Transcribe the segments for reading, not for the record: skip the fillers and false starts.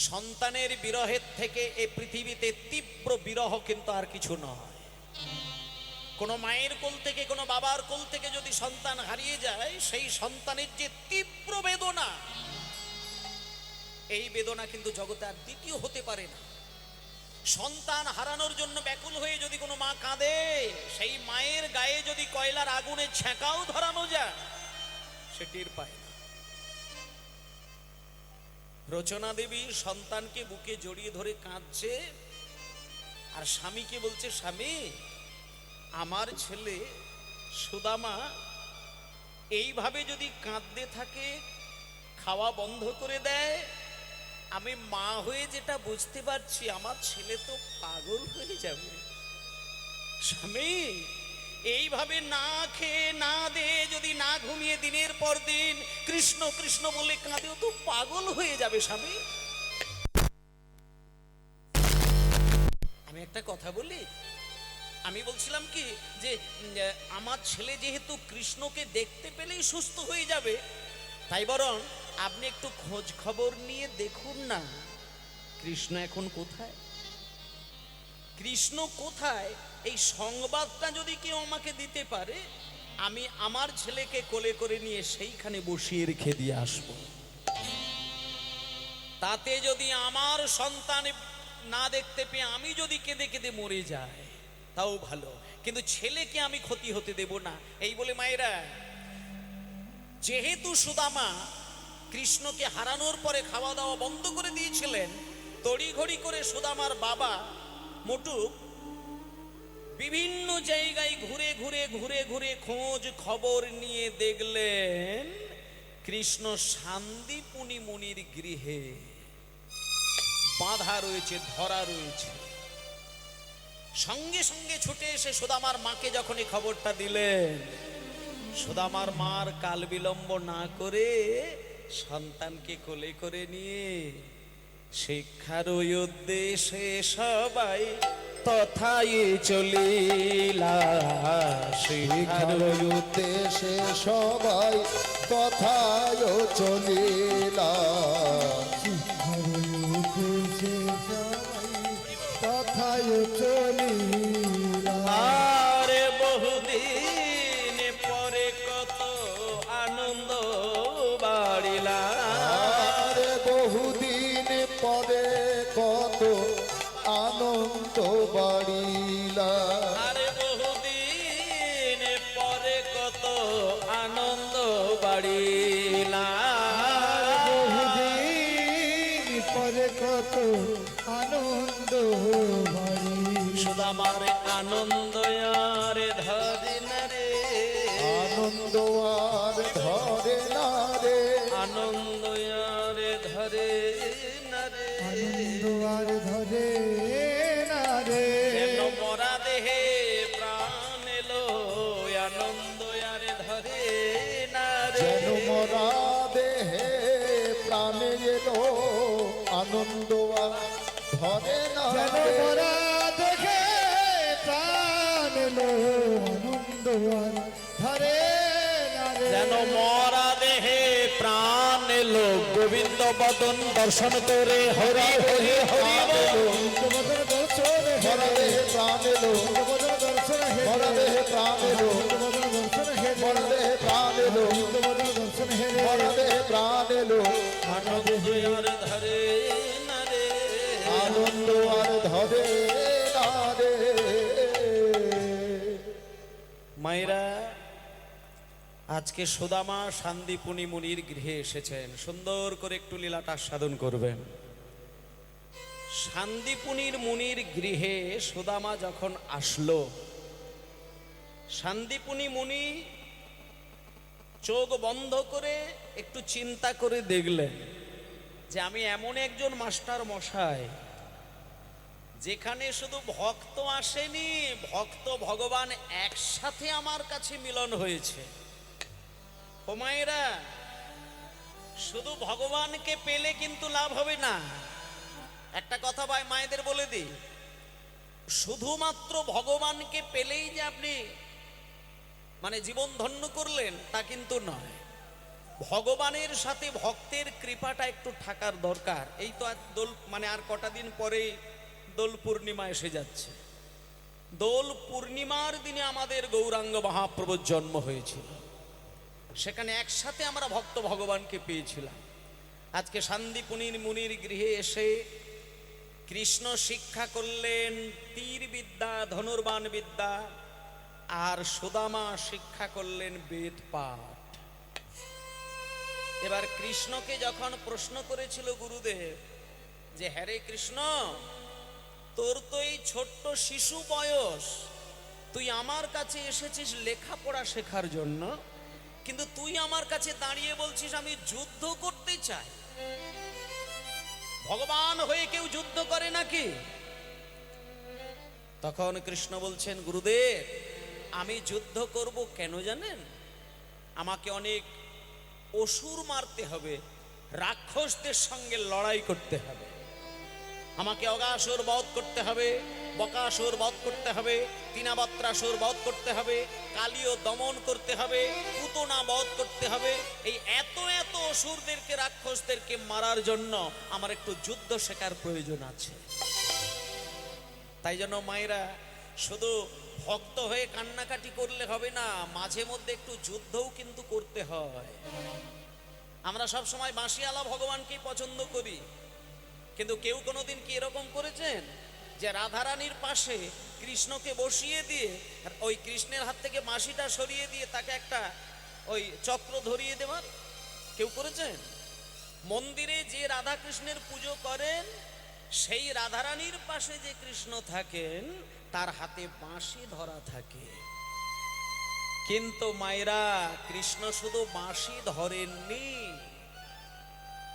সন্তানের বিরহের থেকে এই পৃথিবীতে তীব্র বিরহ কিন্তু আর কিছু নয়। কোনো মায়ের কোল থেকে, কোনো বাবার কোল থেকে যদি সন্তান হারিয়ে যায়, সেই সন্তানের যে তীব্র বেদনা, এই বেদনা কিন্তু জগতে আর দ্বিতীয় হতে পারে না। সন্তান হারানোর জন্য ব্যাকুল হয়ে যদি কোনো মা কাঁদে, সেই মায়ের গায়ে যদি কয়লার আগুনে ছ্যাঁকাও ধরানো যায়, সে টের পায় না। রচনা দেবী সন্তানকে বুকে জড়িয়ে ধরে কাঁদছে, আর স্বামীকে বলছে, স্বামী, আমার ছেলে সুদামা এইভাবে যদি কাঁদতে থাকে, খাওয়া বন্ধ করে দেয়, আমি মা হয়ে যেটা বুঝতে পারছি, আমার ছেলে তো পাগল হয়ে যাবে। স্বামী, এইভাবে না খেয়ে না দে যদি না ঘুমিয়ে দিনের পর দিন কৃষ্ণ কৃষ্ণ বলে কাঁদেও তো পাগল হয়ে যাবে। স্বামী, আমি একটা কথা বলি, আমি বলছিলাম কি যে আমার ছেলে যেহেতু কৃষ্ণকে দেখতে পেলেই সুস্থ হয়ে যাবে, তাই বরং আপনি একটু খোঁজ খবর নিয়ে দেখুন না, কৃষ্ণ এখন কোথায়, কৃষ্ণ কোথায়। এই সংবাদটা যদি কেউ আমাকে দিতে পারে, আমি আমার ছেলেকে কোলে করে নিয়ে সেইখানে বসিয়ে রেখে দিয়ে আসব। তাতে যদি আমার সন্তান না দেখতে পেয়ে আমি যদি কেঁদে কেঁদে মরে যাই, তাও ভালো, কিন্তু ছেলেকে আমি ক্ষতি হতে দেব না। এই বলে মায়েরা, যেহেতু সুদামা কৃষ্ণকে হারানোর পরে খাওয়া দাওয়া বন্ধ করে দিয়েছিলেন, তড়িঘড়ি করে সুদামার বাবা মোটুক বিভিন্ন জায়গায় ঘুরে ঘুরে ঘুরে ঘুরে খোঁজ খবর নিয়ে দেখলেন কৃষ্ণ শান্তিপুনি মুনির গৃহে বাঁধা রয়েছে, ধরা রয়েছে। সঙ্গে সঙ্গে ছুটে এসে সুদামার মাকে যখন এই খবরটা দিলেন, সুদামার মার কাল বিলম্ব না করে সন্তানকে কোলে করে নিয়ে শিক্ষার উদ্দেশ্যে সবাই তথায় চলিলা। শিক্ষার উদ্দেশ্যে সবাই তথায় চলিলা। তথায় চলিলা। আরে বহুদিন পরে কত আনন্দ বাড়িলা। আরে বহুদিন পরে কত আনন্দ বাড়িলা। আরে বহুদিন পরে কত আনন্দ বাড়িলা। বহুদিন পরে কত আনন্দ বাড়ি। সুদামার আনন্দ আর ধরে না রে, আনন্দ আর ধরে না রে, আনন্দ আর ধরে না রে, আনন্দ আর ধরে না রে। যেন মরা দেহে প্রাণ এলো, আনন্দ আর ধরে না রে। যেন মরা দেহে প্রাণে এলো, আনন্দ আর ধরে না রে। যেন মরা দেহে প্রাণ এলো, আনন্দ আর ধরে না রে। যেন মরা দেহে প্রাণ এলো, গোবিন্দ বদন দর্শন করে হরি হরি হরি বল। মরা দেহে প্রাণ এলো, মরা দেহে প্রাণ এলো, মরা দেহে প্রাণ এলো, মরা দেহে প্রাণ এলো, আনন্দ আর ধরে না রে, আনন্দ আর ধরে না রে। মায়েরা, আজকে সুদামা শান্তিপুনি মুনির গৃহে এসেছেন, সুন্দর করে একটু লীলাটা আস্বাদন করবেন। শান্তিপুনির মুনির গৃহে সুদামা যখন আসলো, শান্তিপুনি মুনি চোখ বন্ধ করে একটু চিন্তা করে দেখলেন যে আমি এমন একজন মাস্টার মশাই যেখানে শুধু ভক্ত আসেনি, ভক্ত ভগবান একসাথে আমার কাছে মিলন হয়েছে। ও মায়েরা, শুধু ভগবানকে পেলে কিন্তু লাভ হবে না। একটা কথা ভাই মায়েদের বলে দিই, শুধুমাত্র ভগবানকে পেলেই যে আপনি মানে জীবন ধন্য করলেন তা কিন্তু নয়। ভগবানের সাথে ভক্তের কৃপাটা একটু থাকার দরকার। এই তো আর দোল মানে আর কটা দিন পরেই দোল পূর্ণিমা এসে যাচ্ছে। দোল পূর্ণিমার দিনে আমাদের গৌরাঙ্গ মহাপ্রভুর জন্ম হয়েছিল, সেখানে একসাথে আমরা ভক্ত ভগবানকে পেয়েছিলাম। আজকে শান্তিপুনির মুনির গৃহে এসে কৃষ্ণ শিক্ষা করলেন তীর বিদ্যা, ধনুর্বাণ বিদ্যা, আর সুদামা শিক্ষা করলেন বেদ পাঠ। এবার কৃষ্ণকে যখন প্রশ্ন করেছিল গুরুদেব যে হ্যারে কৃষ্ণ, তোর তো এই ছোট্ট শিশু বয়স, তুই আমার কাছে এসেছিস লেখাপড়া শেখার জন্য, কিন্তু তুই আমার কাছে দাঁড়িয়ে বলছিস আমি যুদ্ধ করতে চাই। ভগবান হয়ে কেউ যুদ্ধ করে নাকি? তখন কৃষ্ণ বলছেন গুরুদেব, আমি যুদ্ধ করব কেন জানেন? আমাকে অনেক অসুর মারতে হবে, রাক্ষসদের সঙ্গে লড়াই করতে হবে, আমাকে অগাসুর বধ করতে হবে, বকাসুর বধ করতে হবে, তিনাবত্রাসুর বধ করতে হবে, কালীয় দমন করতে হবে, পুতনা বধ করতে হবে। এই এত এত অসুরদেরকে, রাক্ষসদেরকে মারার জন্য আমার একটু যুদ্ধ শেখার প্রয়োজন আছে। তাই জন্য মায়েরা শুধু ভক্ত হয়ে কান্নাকাটি করলে হবে না, মাঝে মধ্যে একটু যুদ্ধও কিন্তু করতে হয়। আমরা সব সময় বাঁশিয়ালা ভগবানকেই পছন্দ করি, কিন্তু কেউ কোনোদিন কি এরকম করেছেন যে রাধারানীর পাশে কৃষ্ণকে বসিয়ে দিয়ে ওই কৃষ্ণের হাত থেকে বাঁশিটা সরিয়ে দিয়ে তাকে একটা ওই চক্র ধরিয়ে দেওয়ার? কেউ করেছেন? মন্দিরে যে রাধা কৃষ্ণের পুজো করেন সেই রাধারানীর পাশে যে কৃষ্ণ থাকেন তার হাতে বাঁশি ধরা থাকে। কিন্তু মায়েরা, কৃষ্ণ শুধু বাঁশি ধরেননি,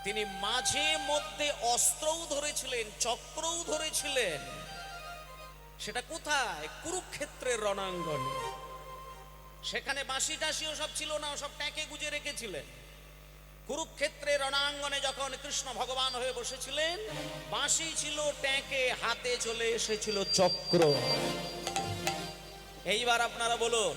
তিনি মাঝে মধ্যে অস্ত্রও ধরেছিলেন, চক্রও ধরেছিলেন। সেটা কোথায়? কুরুক্ষেত্রের রণাঙ্গনে। সেখানে বাঁশি টাশিও সব ছিল না, সব ট্যাঁকে গুজে রেখেছিলেন। কুরুক্ষেত্রের রণাঙ্গনে যখন কৃষ্ণ ভগবান হয়ে বসেছিলেন, বাঁশি ছিল ট্যাঁকে, হাতে চলে এসেছিল চক্র। এইবার আপনারা বলুন,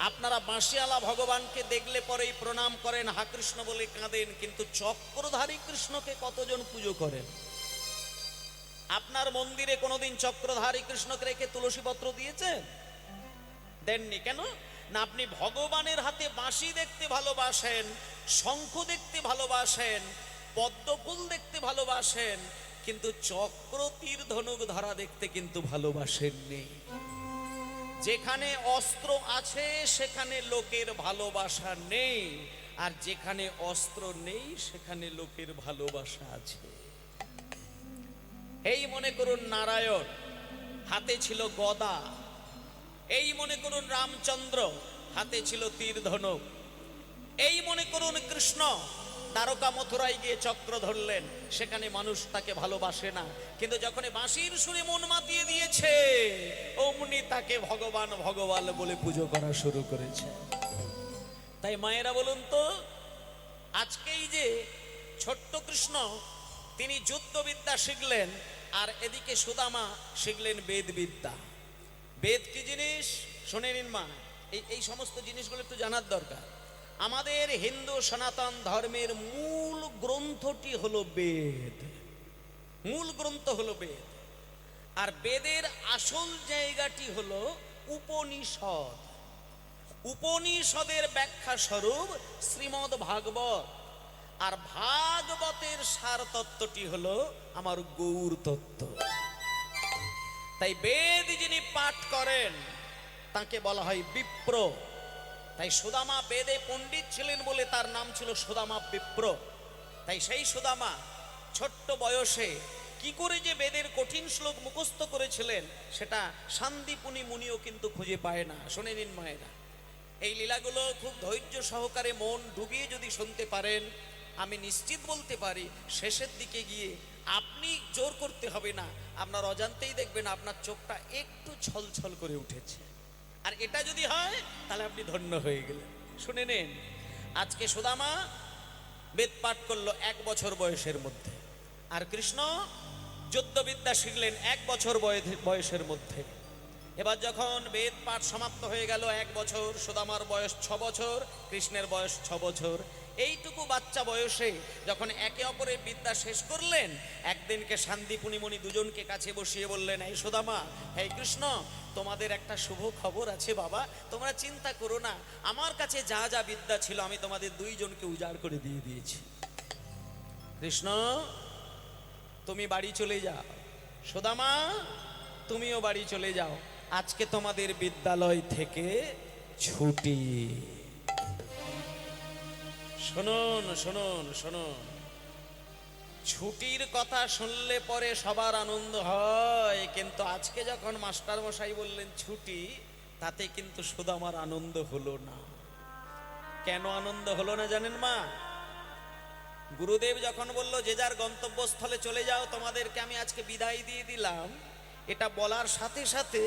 আপনারা বাঁশিয়ালা ভগবানকে দেখলে পরেই প্রণাম করেন, হা কৃষ্ণ বলে কাঁদেন, কিন্তু চক্রধারী কৃষ্ণকে কতজন পুজো করেন? আপনার মন্দিরে কোনোদিন চক্রধারী কৃষ্ণকে রেখে তুলসী পত্র দিয়েছেন? দেননি। কেন না? আপনি ভগবানের হাতে বাঁশি দেখতে ভালোবাসেন, শঙ্খ দেখতে ভালোবাসেন, পদ্মফুল দেখতে ভালোবাসেন, কিন্তু চক্র তীর ধনুক ধরা দেখতে কিন্তু ভালোবাসেননি। যেখানে অস্ত্র আছে সেখানে লোকের ভালোবাসা নেই, আর যেখানে অস্ত্র নেই সেখানে লোকের ভালোবাসা আছে। এই মনে করুন নারায়ণ, হাতে ছিল গদা। এই মনে করুন রামচন্দ্র, হাতে ছিল তীর ধনুক। এই মনে করুন কৃষ্ণ দ্বারকা মথুরায় গিয়ে চক্র ধরলেন, সেখানে মানুষ তাকে ভালোবাসে না, কিন্তু যখন বাঁশির সুরে মন মাতিয়ে দিয়েছে অমনি তাকে ভগবান ভগবান বলে পুজো করা শুরু করেছে। তাই মায়েরা বলুন তো, আজকেই যে ছোট্ট কৃষ্ণ তিনি যুদ্ধবিদ্যা শিখলেন, আর এদিকে সুদামা শিখলেন বেদ বিদ্যা। বেদ কি জিনিস শুনে নিন মা, এই সমস্ত জিনিসগুলো একটু জানার দরকার। আমাদের হিন্দু সনাতন ধর্মের মূল গ্রন্থটি হলো বেদ, মূল গ্রন্থ হলো বেদ। আর বেদের আসল জায়গাটি হলো উপনিষদ। উপনিষদের ব্যাখ্যা স্বরূপ শ্রীমদ্ ভাগবত, আর ভাগবতের সার তত্ত্বটি হলো আমার গৌর তত্ত্ব। তাই বেদ যিনি পাঠ করেন তাকে বলা হয় বিপ্র। তাই সুদামা বেদে পণ্ডিত ছিলেন বলে তার নাম ছিল সুদামা বিপ্র। তাই সেই সুদামা ছোট্ট বয়সে কি করে যে বেদের কঠিন শ্লোক মুখস্থ করেছিলেন সেটা শান্তিপুনি মুনিও কিন্তু খুঁজে পায় না। শুনে নিন মায়েরা, এই লীলাগুলো খুব ধৈর্য সহকারে মন ডুবিয়ে যদি শুনতে পারেন, আমি নিশ্চিত বলতে পারি শেষের দিকে গিয়ে আপনি জোর করতে হবে না, আপনার অজান্তেই দেখবেন আপনার চোখটা একটু ছলছল করে উঠেছে। আর এটা যদি হয় তাহলে আপনি ধন্য হয়ে গেলেন। শুনে নেন, আজকে সুদামা বেদ পাঠ করলো 1 বছর বয়সের মধ্যে, আর কৃষ্ণ যুদ্ধবিদ্যা শিখলেন 1 বছর বয়সের মধ্যে। এবার যখন বেদ পাঠ সমাপ্ত হয়ে গেল, 1 বছর, সুদামার বয়স 6 বছর, কৃষ্ণের বয়স 6 বছর। এইটুকু বাচ্চা বয়সে যখন একে অপরের বিদ্যা শেষ করলেন, একদিনকে শান্তিপুনিমণি দুজনকে কাছে বসিয়ে বললেন, এই সুদামা, হে কৃষ্ণ, তোমাদের একটা শুভ খবর আছে বাবা, তোমরা চিন্তা করো না, আমার কাছে যা যা বিদ্যা ছিল আমি তোমাদের দুইজনকে উজাড় করে দিয়ে দিয়েছি। কৃষ্ণ, তুমি বাড়ি চলে যাও, সুদামা তুমিও বাড়ি চলে যাও, আজকে তোমাদের বিদ্যালয় থেকে ছুটি। শুনুন শুনুন শুনুন, ছুটির কথা শুনলে পরে সবার আনন্দ হয়, কিন্তু আজকে যখন মাস্টার মশাই বললেন ছুটি, তাতে কিন্তু সুদামার আনন্দ হলো না। কেন আনন্দ হলো না জানেন মা? গুরুদেব যখন বলল যে যার গন্তব্যস্থলে চলে যাও, তোমাদেরকে আমি আজকে বিদায় দিয়ে দিলাম, এটা বলার সাথে সাথে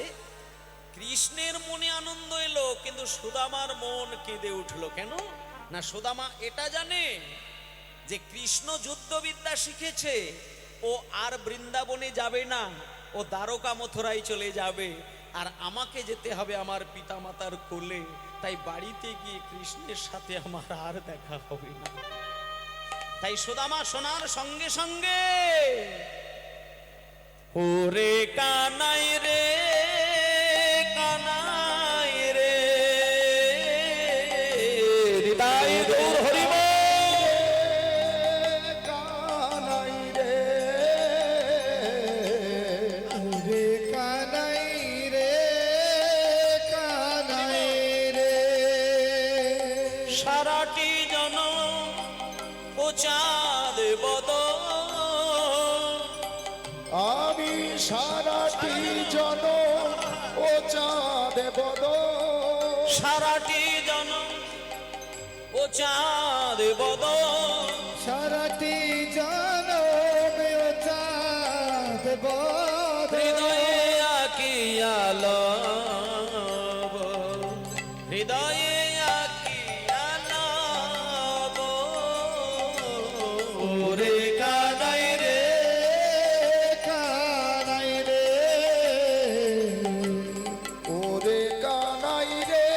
কৃষ্ণের মনে আনন্দ এলো, কিন্তু সুদামার মন কেঁদে উঠলো। কেন না, সুদামা এটা জানে যে কৃষ্ণ যুদ্ধবিদ্যা শিখেছে, ও আর বৃন্দাবনে যাবে না, ও দ্বারকা মথুরায় চলে যাবে, আর আমাকে যেতে হবে আমার পিতামাতার কোলে, তাই বাড়িতে গিয়ে কৃষ্ণের সাথে আমার আর দেখা হবে না। তাই সুদামা শোনার সঙ্গে সঙ্গে, ওরে কানাই রে কানাই রে, হৃদয় দূর হরিব, কানাই রে, রে কানাই রে, কানাই রে, সারাটি জন ও চাঁদ বদন, আমি সারাটি জন ও চাঁদ বদন, সারাটি জন ও চাঁদ বদন, সারাটি জন ও চাঁদ বদন, হৃদয়ে আঁকিয়া লব, হৃদয়ে আঁকিয়া লব, ওরে কানাই রে কানাই রে, ওরে কানাই রে,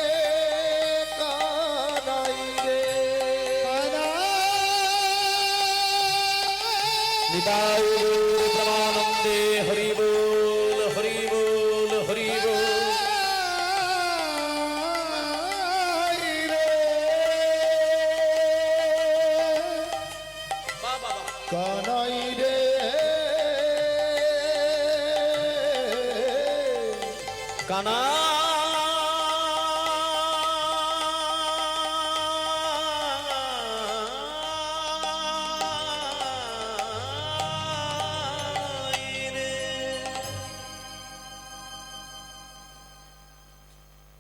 কানাই রে, নিতাই গৌর প্রেমানন্দে, হরি বল হরি বল হরি বল। কানাই রে, বাবা কানাই রে, কানা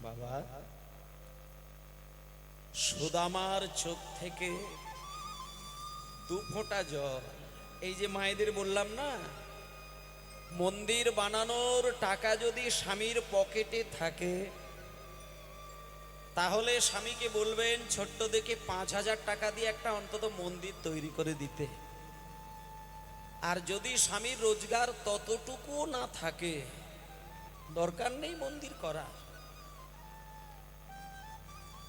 বাবা, সুদামার চোখ থেকে 2 ফোঁটা জল, এই যে মায়েদের বললাম না, মন্দির বানানোর টাকা যদি স্বামীর পকেটে থাকে, তাহলে স্বামীকে বলবেন ছোট্ট দেখে 5,000 টাকা দিয়ে একটা অন্তত মন্দির তৈরি করে দিতে। আর যদি স্বামীর রোজগার ততটুকু না থাকে, দরকার নেই মন্দির করার।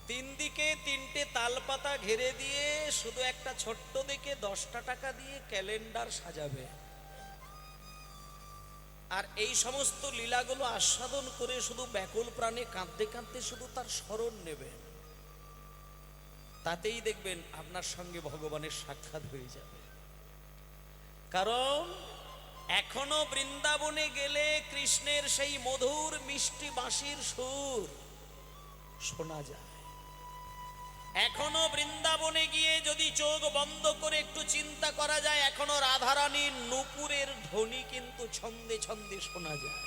3 দিকে 3টে তালপাতা ঘিরে দিয়ে শুধু একটা ছোট্ট দেখে 10টা টাকা দিয়ে ক্যালেন্ডার সাজাবে, আর এই সমস্ত লীলাগুলো আস্বাদন করে শুধু ব্যাকুল প্রাণে কাঁদতে কাঁদতে শুধু তার স্মরণ নেবেন, তাতেই দেখবেন আপনার সঙ্গে ভগবানের সাক্ষাৎ হয়ে যাবে। কারণ এখনো বৃন্দাবনে গেলে কৃষ্ণের সেই মধুর মিষ্টি বাঁশির সুর শোনা যায়। এখনো বৃন্দাবনে গিয়ে যদি চোখ বন্ধ করে একটু চিন্তা করা যায়, এখনো রাধারানীর নূপুরের ধ্বনি কিন্তু ছন্দে ছন্দে শোনা যায়।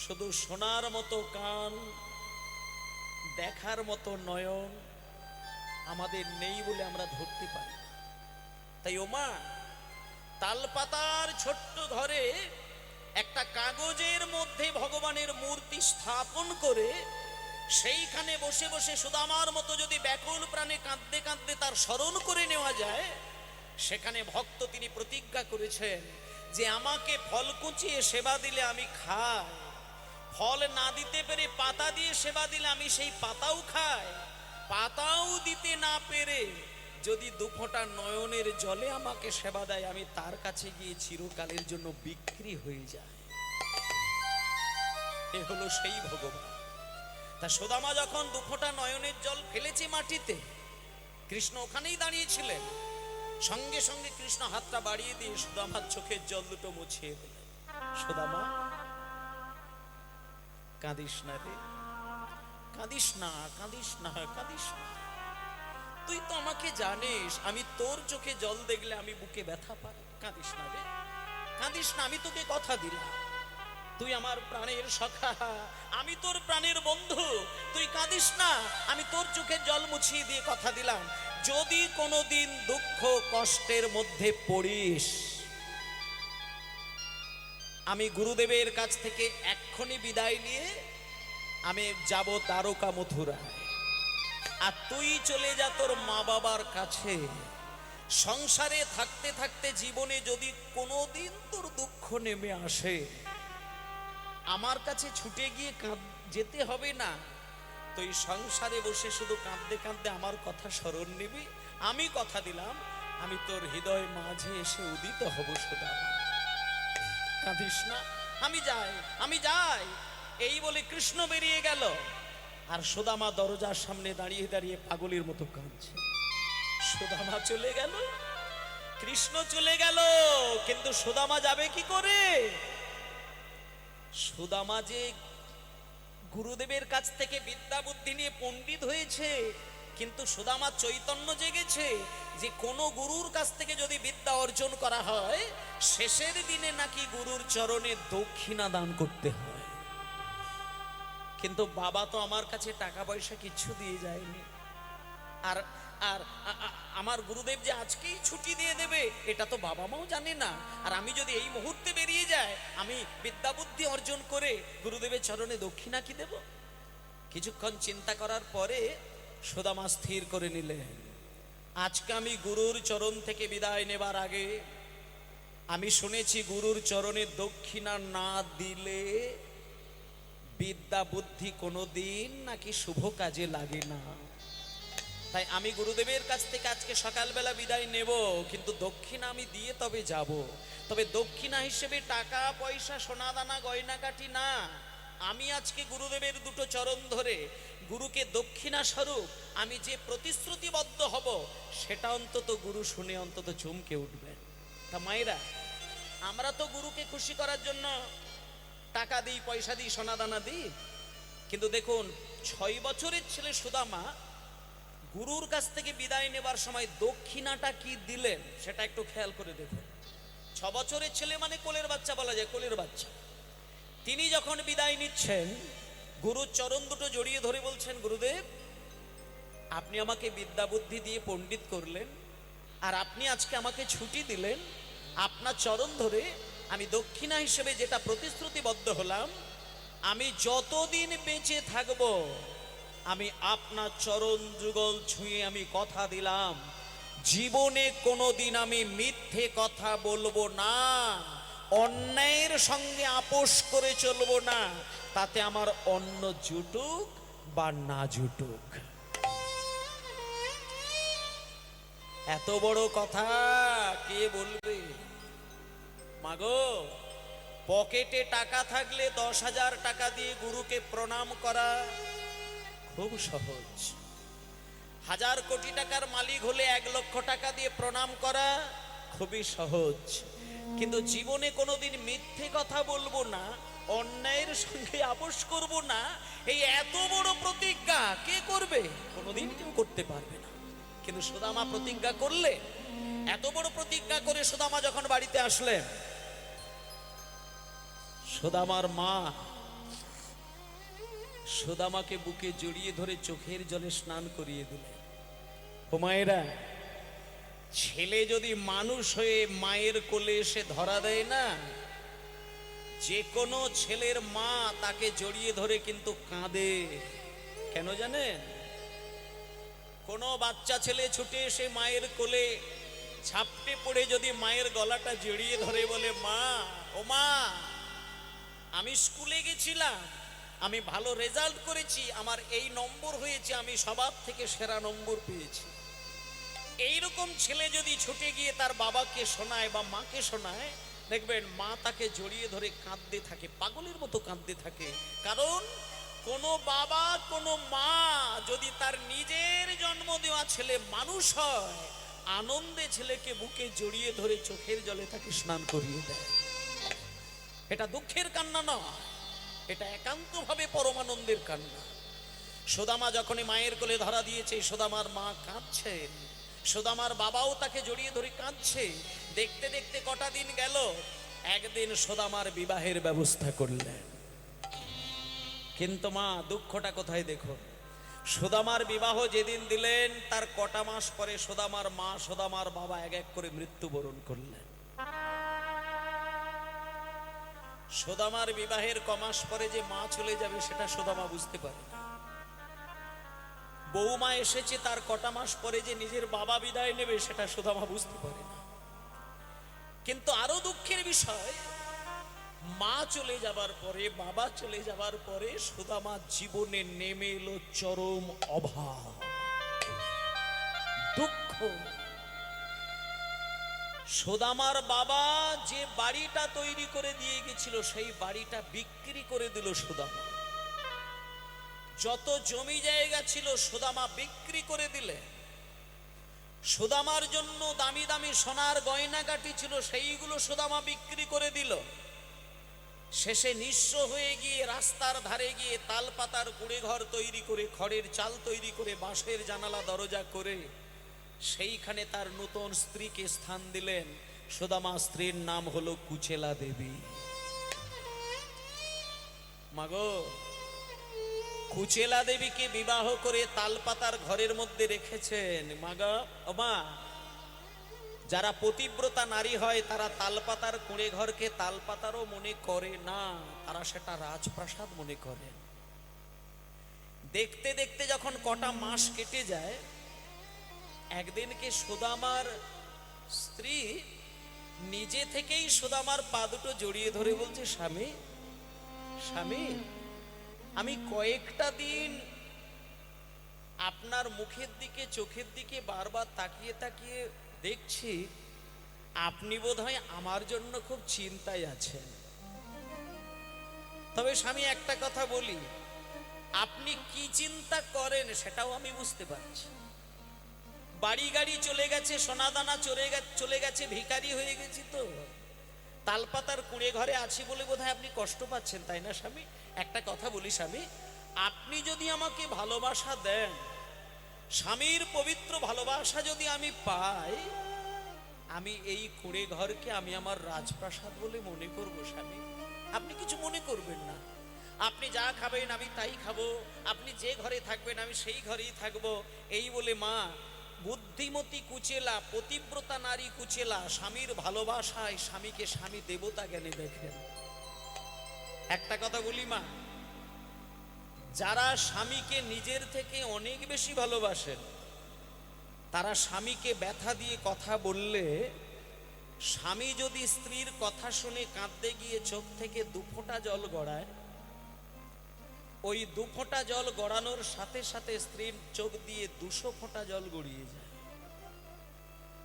শুধু শোনার মতো কান, দেখার মতো নয়ন আমাদের নেই বলে আমরা ধরতে পারি। তাই ওমা, তালপাতার ছোট্ট ঘরে একটা কাগজের মধ্যে ভগবানের মূর্তি স্থাপন করে সেইখানে বসে বসে সুদামার মতো যদি ব্যাকুল প্রাণে কাঁদতে কাঁদতে তার স্মরণ করে নেওয়া যায়, সেখানে ভক্ত তিনি প্রতিজ্ঞা করেছেন যে আমাকে ফল কুচিয়ে সেবা দিলে আমি খাই, ফল না দিতে পেরে পাতা দিয়ে সেবা দিলে আমি সেই পাতাও খাই, পাতাও দিতে না পেরে যদি দুফোঁটা নয়নের জলে আমাকে সেবা দেয় আমি তার কাছে গিয়ে চিরকালের জন্য বিক্রি হয়ে যায়। এ হলো সেই ভগবান। তা সুদামা যখন দুফোঁটা নয়নের জল ফেলেছে মাটিতে, কৃষ্ণ ওখানেই দাঁড়িয়েছিলেন। সঙ্গে সঙ্গে কৃষ্ণ হাতটা বাড়িয়ে দিয়ে সুদামার চোখের জল দুটো মুছিয়ে দিলেন। সুদামা, কাঁদিস না রে, কাঁদিস না, কাঁদিস না, কাঁদিস না। তুই তো আমাকে জানিস, আমি তোর চোখে জল দেখলে আমি বুকে ব্যথা পাই। কাঁদিস না রে, কাঁদিস না, আমি তোকে কথা দিলাম, তুই আমার প্রাণের সখা, আমি তোর প্রাণের বন্ধু, তুই কাঁদিস না, আমি তোর চোখে জল মুছিয়ে দিয়ে কথা দিলাম, যদি কোনোদিন দুঃখ কষ্টের মধ্যে পড়িস আমি গুরুদেবের কাছ থেকে এক্ষুনি বিদায় নিয়ে আমি যাব দ্বারকা মথুরায়, আর তুই চলে যা তোর মা বাবার কাছে। সংসারে থাকতে থাকতে জীবনে যদি কোনোদিন তোর দুঃখ নেমে আসে আমার কাছে ছুটে গিয়ে যেতে হবে না, তুই সংসারে বসে শুধু কাঁদতে কাঁদতে আমার কথা স্মরণ নিবি। আমি কথা দিলাম আমি তোর হৃদয় মাঝে এসে উদিত হব। সুদামা, কাঁদিস না, আমি যাই, আমি যাই। এই বলে কৃষ্ণ বেরিয়ে গেল, আর সুদামা দরজার সামনে দাঁড়িয়ে দাঁড়িয়ে পাগলের মতো কাঁদছে। সুদামা চলে গেল, কৃষ্ণ চলে গেল, কিন্তু সুদামা যাবে কি করে? সুদামা যে গুরুদেবের কাছ থেকে বিদ্যা বুদ্ধি নিয়ে পণ্ডিত হয়েছে, কিন্তু সুদামা চৈতন্য জেগেছে যে কোন গুরুর কাছ থেকে যদি বিদ্যা অর্জন করা হয় শেষের দিনে নাকি গুরুর চরণে দক্ষিণা দান করতে হয়। কিন্তু বাবা তো আমার কাছে টাকা পয়সা কিচ্ছু দিয়ে যায়নি, আর আর আমার গুরুদেব যে আজকেই ছুটি দিয়ে দেবে এটা তো বাবা মাও জানে না। আর আমি যদি এই মুহূর্তে বেরিয়ে যাই আমি বিদ্যা বুদ্ধি অর্জন করে গুরুদেবের চরণে দক্ষিণা কি দেব? কিছুক্ষণ চিন্তা করার পরে সুদামা স্থির করে নিলেন, আজকে আমি গুরুর চরণ থেকে বিদায় নেবার আগে আমি শুনেছি গুরুর চরণে দক্ষিণা না দিলে বিদ্যা বুদ্ধি কোনোদিন নাকি শুভ কাজে লাগে না। তাই আমি গুরুদেবের কাছ থেকে আজকে সকালবেলা বিদায় নেব, কিন্তু দক্ষিণা আমি দিয়ে তবে যাব। তবে দক্ষিণা হিসেবে টাকা পয়সা সোনা দানা গয়নাকাটি না, আমি আজকে গুরুদেবের দুটো চরণ ধরে গুরুকে দক্ষিণা স্বরূপ আমি যে প্রতিশ্রুতিবদ্ধ হব সেটা অন্তত গুরু শুনে অন্তত চমকে উঠবেন। তা মায়েরা, আমরা তো গুরুকে খুশি করার জন্য টাকা দিই, পয়সা দিই, সোনা দানা দিই, কিন্তু দেখুন 6 বছরের ছেলে সুদামা গুরুর কাছ থেকে বিদায় নেবার সময় দক্ষিণাটা কি দিলেন সেটা একটু খেয়াল করে দেখুন। 6 বছরের ছেলে মানে কোলের বাচ্চা বলা যায়, কোলের বাচ্চা। তিনি যখন বিদায় নিচ্ছেন গুরুর চরণ দুটো জড়িয়ে ধরে বলছেন, গুরুদেব আপনি আমাকে বিদ্যা বুদ্ধি দিয়ে পণ্ডিত করলেন, আর আপনি আজকে আমাকে ছুটি দিলেন, আপনার চরণ ধরে আমি দক্ষিণা হিসেবে যেটা প্রতিশ্রুতিবদ্ধ হলাম, আমি যতদিন বেঁচে থাকব আমি আপনার চরণ যুগল ছুঁয়ে আমি কথা দিলাম জীবনে কোনোদিন আমি মিথ্যে কথা বলবো না, অন্যায়ের সঙ্গে আপোষ করে চলবো না, তাতে আমার অন্ন জুটুক বা না জুটুক। এত বড় কথা কে বলবে? মাগো, পকেটে টাকা থাকলে 10,000 টাকা দিয়ে গুরুকে প্রণাম করা খুব সহজ, 1000 কোটি টাকার মালিক হলে 1 লক্ষ টাকা দিয়ে প্রণাম করা খুবই সহজ। কিন্তু জীবনে কোনোদিন মিথ্যে কথা বলবো না, অন্যায়ের সঙ্গে আপোষ করব না, এই এত বড় প্রতিজ্ঞা কে করবে? কোনোদিন কেউ করতে পারবে না। কিন্তু সুদামা প্রতিজ্ঞা করলে, এত বড় প্রতিজ্ঞা করে সুদামা যখন বাড়িতে আসলেন, সুদামার মা সুদামাকে বুকে জড়িয়ে ধরে চোখের জলে স্নান করিয়ে দিলেন। ও মায়েরা, ছেলে যদি মানুষ হয়ে মায়ের কোলে এসে ধরা দেয় না, যে কোনো ছেলের মা তাকে জড়িয়ে ধরে কিন্তু কাঁদে। কেন জানেন? কোনো বাচ্চা ছেলে ছুটে এসে মায়ের কোলে ঝাপটে পড়ে যদি মায়ের গলাটা জড়িয়ে ধরে বলে, মা, ও মা, আমি স্কুলে গেছিলাম, আমি ভালো রেজাল্ট করেছি, আমার এই নম্বর হয়েছে, আমি সবার থেকে সেরা নম্বর পেয়েছি। এইরকম ছেলে যদি ছুটে গিয়ে তার বাবাকে শোনায় বা মাকে শোনায়, দেখবেন মা তাকে জড়িয়ে ধরে কাঁদতে থাকে, পাগলের মতো কাঁদতে থাকে। কারণ কোনো বাবা, কোনো মা যদি তার নিজের জন্ম দেওয়া ছেলে মানুষ হয়, আনন্দে ছেলেকে বুকে জড়িয়ে ধরে চোখের জলে তাকে স্নান করিয়ে দেয়। এটা দুঃখের কান্না নয়, এটা একান্তভাবে পরমানন্দের কান্না। সুদামা যখনই মায়ের কোলে ধরা দিয়েছে, সুদামার মা কাঁদছেন, সুদামার বাবাও তাকে জড়িয়ে ধরে কাঁদছে। দেখতে দেখতে কটা দিন গেল, একদিন সুদামার বিবাহের ব্যবস্থা করলেন। কিন্তু মা, দুঃখটা কোথায় দেখো, সুদামার বিবাহ যেদিন দিলেন তার কটা মাস পরে সুদামার মা, সুদামার বাবা এক এক করে মৃত্যুবরণ করলেন। সুদামার বিবাহের কমাস পরে যে মা চলে যাবে সেটা সুদামা বুঝতে পারে না। বৌমা এসেছে তার কটা মাস পরে যে নিজের বাবা বিদায় নেবে সেটা সুদামা বুঝতে পারে না। কিন্তু আরো দুঃখের বিষয়, মা চলে যাবার পরে, বাবা চলে যাবার পরে সুদামা জীবনে নেমে এলো চরম অভাব, দুঃখ। সুদামার বাবা যে বাড়িটা তৈরি করে দিয়ে গেছিল সেই বাড়িটা বিক্রি করে দিল সুদামা। যত জমি জায়গা ছিল সুদামা বিক্রি করে দিলে। সুদামার জন্য দামি দামি সোনার গয়নাগাটি ছিল, সেইগুলো সুদামা বিক্রি করে দিল। শেষে নিঃস্ব হয়ে গিয়ে রাস্তার ধারে গিয়ে তাল পাতার কুড়ে ঘর তৈরি করে, খড়ের চাল তৈরি করে, বাঁশের জানালা দরজা করে সেইখানে তার নতুন স্ত্রীকে স্থান দিলেন। সুদামা স্ত্রীর নাম হলো কুচেলা দেবী। মাগো, কুচেলা দেবীকে বিবাহ করে তালপাতার ঘরের মধ্যে রেখেছেন। মাগা, মা, যারা পতিব্রতা নারী হয় তারা তালপাতার কুঁড়ে ঘরকে তালপাতারও মনে করে না, তারা সেটা রাজপ্রাসাদ মনে করেন। দেখতে দেখতে যখন কটা মাস কেটে যায়, একদিনকে সুদামার স্ত্রী নিজে থেকেই সুদামার পা দুটো জড়িয়ে ধরে বলছে, স্বামী, স্বামী, আমি কয়েকটা দিন আপনার মুখের দিকে, চোখের দিকে বারবার তাকিয়ে তাকিয়ে দেখছি আপনি বোধহয় আমার জন্য খুব চিন্তায় আছেন। তবে স্বামী, একটা কথা বলি, আপনি কি চিন্তা করেন সেটাও আমি বুঝতে পারছি। বাড়ি গাড়ি চলে গেছে, সোনাদানা চলে গেছে, ভিখারি হয়ে গেছি, তো তালপাতার কুঁড়ে ঘরে আছি বলে বোধহয় আপনি কষ্ট পাচ্ছেন, তাই না স্বামী? একটা কথা বলি স্বামী, আপনি যদি আমাকে ভালোবাসা দেন, স্বামীর পবিত্র ভালোবাসা যদি আমি পাই, আমি এই কুঁড়ে ঘরকে আমি আমার রাজপ্রাসাদ বলে মনে করব। স্বামী, আপনি কিছু মনে করবেন না। আপনি যা খাবেন আমি তাই খাবো, আপনি যে ঘরে থাকবেন আমি সেই ঘরেই থাকবো। এই বলে মা, বুদ্ধিমতী কুচেলা, পতিব্রতা নারী কুচেলা স্বামীর ভালোবাসায় স্বামীকে স্বামী দেবতা জ্ঞানে দেখেন। একটা কথা বলি মা, যারা স্বামীকে নিজের থেকে অনেক বেশি ভালোবাসেন, তারা স্বামীকে ব্যথা দিয়ে কথা বললে, স্বামী যদি স্ত্রীর কথা শুনে কাঁদতে গিয়ে চোখ থেকে দুফোঁটা জল গড়ায়, ওই দুফোঁটা জল গড়ানোর সাথে সাথে স্ত্রীর চোখ দিয়ে 200 ফোঁটা জল গড়িয়ে যায়।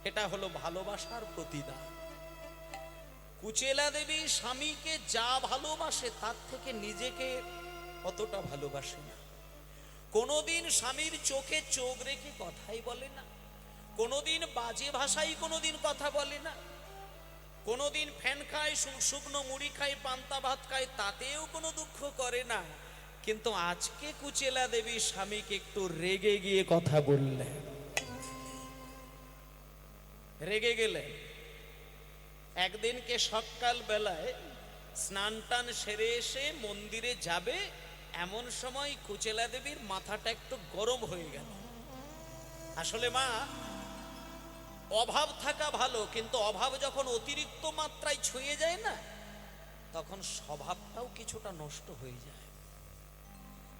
এটা হলো ভালোবাসার প্রতিদান। কুচেলা দেবী স্বামীকে যা ভালোবাসে তার থেকে নিজেকে অতটা ভালোবাসে না। কোনোদিন স্বামীর চোখে চোখ রেখে কথাই বলে না, কোনোদিন বাজে ভাষায় কোনোদিন কথা বলে না, কোনোদিন ফ্যান খায়, শুকনো মুড়ি খায়, পান্তা ভাত খায়, তাতেও কোনো দুঃখ করে না। কিন্তু আজকে কুচেলা দেবী স্বামীকে একটু রেগে গিয়ে কথা বললেন, রেগে গেলেন। একদিনকে সকাল বেলায় স্নান টান সেরে এসে মন্দিরে যাবে, এমন সময় কুচেলা দেবীর মাথাটা একটু গরম হয়ে গেল। আসলে মা, অভাব থাকা ভালো, কিন্তু অভাব যখন অতিরিক্ত মাত্রায় ছুঁয়ে যায় না, তখন স্বভাবটাও কিছুটা নষ্ট হয়ে যায়।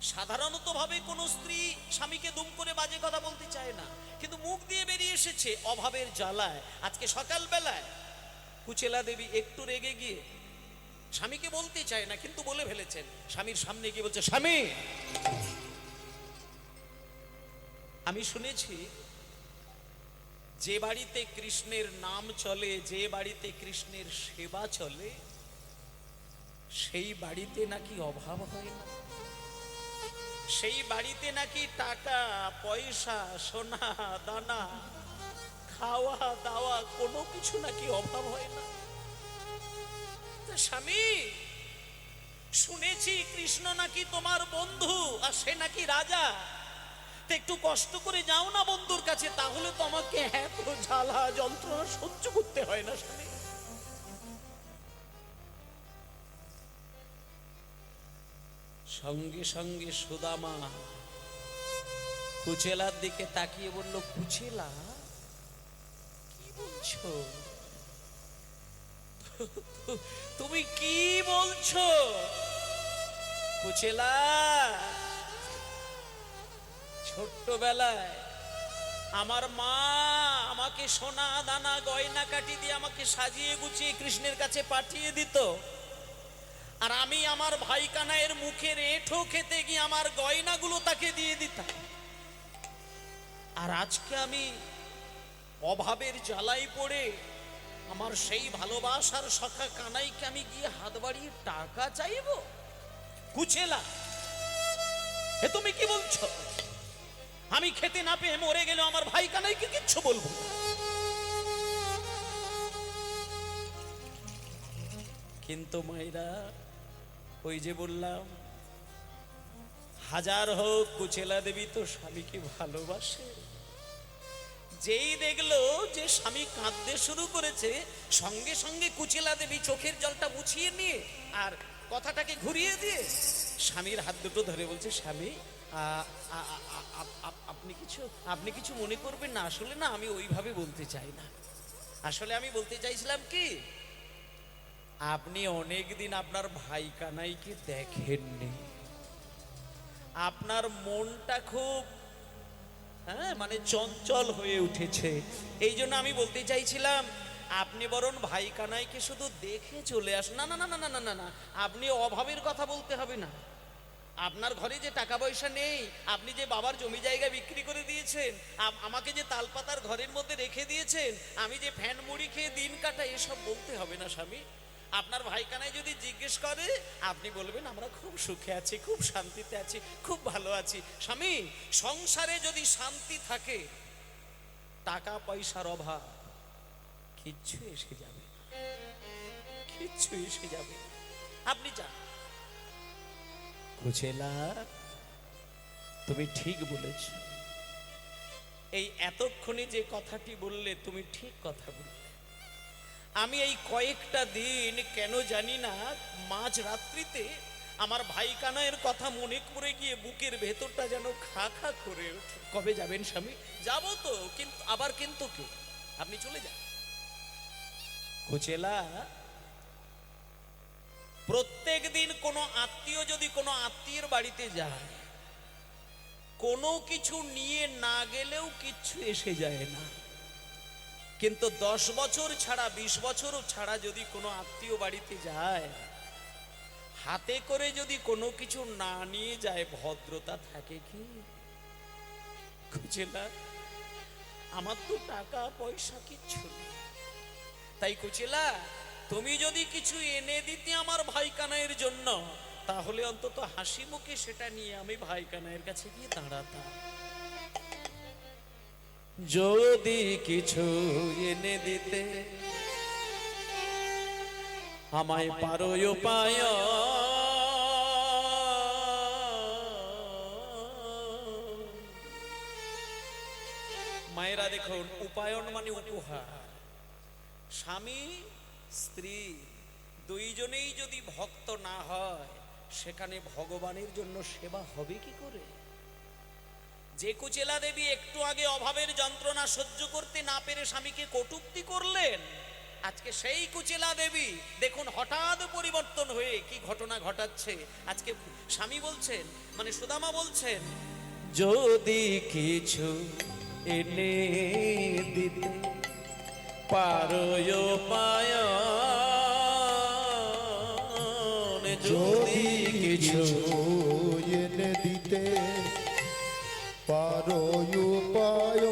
সাধারণত ভাবে কোনো স্ত্রী স্বামীকে দুম করে বাজে কথা বলতে চায় না, কিন্তু মুখ দিয়ে বেরিয়ে এসেছে অভাবের জ্বালায়। আজকে সকালবেলায় কুচেলা দেবী একটু রেগে গিয়ে স্বামীকে বলতে চায় না, কিন্তু বলে ফেলেছেন। স্বামীর সামনে গিয়ে বলছে, স্বামী, আমি শুনেছি যে বাড়িতে কৃষ্ণের নাম চলে, যে বাড়িতে কৃষ্ণের সেবা চলে, সেই বাড়িতে নাকি অভাব হয় না, সেই বাড়িতে নাকি টাকা পয়সা সোনা দানা খাওয়া দাওয়া কোনো কিছু নাকি অভাব হয় না। তা স্বামী, শুনেছি কৃষ্ণ নাকি তোমার বন্ধু, আর সে নাকি রাজা। তো একটু কষ্ট করে যাও না বন্ধুর কাছে, তাহলে তো আমাকে এত জ্বালা যন্ত্রণা সহ্য করতে হয় না। স্বামী, সঙ্গে সঙ্গে সুদামা কুচেলার দিকে তাকিয়ে বলল, কুচেলা, কি বলছো? তুমি কি বলছো? কুচেলা, ছোট্টবেলায় আমার মা আমাকে সোনা দানা গয়না কাটি দিয়ে আমাকে সাজিয়ে গুছিয়ে কৃষ্ণের কাছে পাঠিয়ে দিত, আর আমি আমার ভাই কানাইয়ের মুখের এঁঠো খেতে গিয়ে আমার গয়নাগুলো তাকে দিয়ে দিতাম। আর আজকে আমি অভাবের জ্বালাই পড়ে আমার সেই ভালোবাসার সখা কানাইকে আমি গিয়ে হাত বাড়িয়ে টাকা চাইবো? কুচেলা, এ তুমি কি বলছো? আমি খেতে না পেয়ে মরে গেলে আমার ভাই কানাইকে কিচ্ছু বলবো না। কিন্তু মায়েরা, ওই যে বললাম, হাজার হোক কুচেলা দেবী তো স্বামীকে ভালোবাসে। যেই দেখলো যে স্বামী কাঁদতে শুরু করেছে, সঙ্গে সঙ্গে কুচেলা দেবী চোখের জলটা মুছিয়ে নিয়ে আর কথাটাকে ঘুরিয়ে দিয়ে স্বামীর হাত দুটো ধরে বলছে, স্বামী, আপনি কিছু মনে করবেন না, আসলে না আমি ওইভাবে বলতে চাই না। আসলে আমি বলতে চাইছিলাম কি, আপনি অনেকদিন আপনার ভাই কানাইকে দেখেননি, আপনার মনটা খুব মানে চঞ্চল হয়ে উঠেছে। এই জন্য আমি বলতে চাইছিলাম, আপনি বরং ভাই কানাইকে শুধু দেখে চলে আসুন। না না না না না না না না, আপনি অভাবের কথা বলতে হবে না। আপনার ঘরে যে টাকা পয়সা নেই, আপনি যে বাবার জমি জায়গা বিক্রি করে দিয়েছেন, আমাকে যে তালপাতার ঘরের মধ্যে রেখে দিয়েছেন, আমি যে ফ্যান মুড়ি খেয়ে দিন কাটাই, এসব বলতে হবে না স্বামী। আপনার ভাই কানাই যদি জিজ্ঞেস করে, আপনি বলবেন আমরা খুব সুখে আছি, খুব শান্তিতে আছি, খুব ভালো আছি। স্বামী, সংসারে যদি শান্তি থাকে, টাকা পয়সার অভাব কিচ্ছু এসে যাবে, কিচ্ছু এসে যাবে। আপনি যান। কুচেলা, তুমি ঠিক বলেছ। এই এতক্ষণে যে কথাটি বললে, তুমি ঠিক কথা বললে। আমি এই কয়েকটা দিন কেন জানি না, মাঝ রাত্রিতে আমার ভাই কানাইয়ের কথা মনে করে গিয়ে বুকের ভেতরটা যেন খা খা করে ওঠে। কবে যাবেন স্বামী? যাব তো, কিন্তু আবার কিন্তু কি, আপনি চলে যান। কুচেলা, প্রত্যেক দিন কোনো আত্মীয় যদি কোনো আত্মীয়ের বাড়িতে যায়, কোনো কিছু নিয়ে না গেলেও কিচ্ছু এসে যায় না, কিন্তু 10 বছর ছাড়া 20 বছর ছাড়া যদি কোনো আত্মীয় বাড়িতে যায়, হাতে করে যদি কোনো কিছু না নিয়ে যায়, ভদ্রতা থাকে কি? কুচেলা, আমার তো টাকা পয়সা কিচ্ছু নেই। তাই কুচেলা, তুমি যদি কিছু এনে দিতে আমার ভাই কানাইয়ের জন্য, তাহলে অন্তত হাসি মুখে সেটা নিয়ে আমি ভাই কানাইয়ের কাছে গিয়ে দাঁড়াতাম। যদি কিছু এনে দিতে আমায় পারো উপায়, মায়েরা দেখুন, উপায়ন মানে উপহার। স্বামী স্ত্রী দুইজনেই যদি ভক্ত না হয়, সেখানে ভগবানের জন্য সেবা হবে কি করে? যে কুচেলা দেবী একটু আগে অভাবের যন্ত্রণা সহ্য করতে না পেরে স্বামীকে কটূক্তি করলেন, আজকে সেই কুচিলা দেবী দেখুন হঠাৎ পরিবর্তন হয়ে কি ঘটনা ঘটাচ্ছে। আজকে স্বামী বলছেন, মানে সুদামা বলছেন, যদি কিছু এনে দিতে পারো পায়ন, যদি কিছু এনে দিতে পারো উপায়,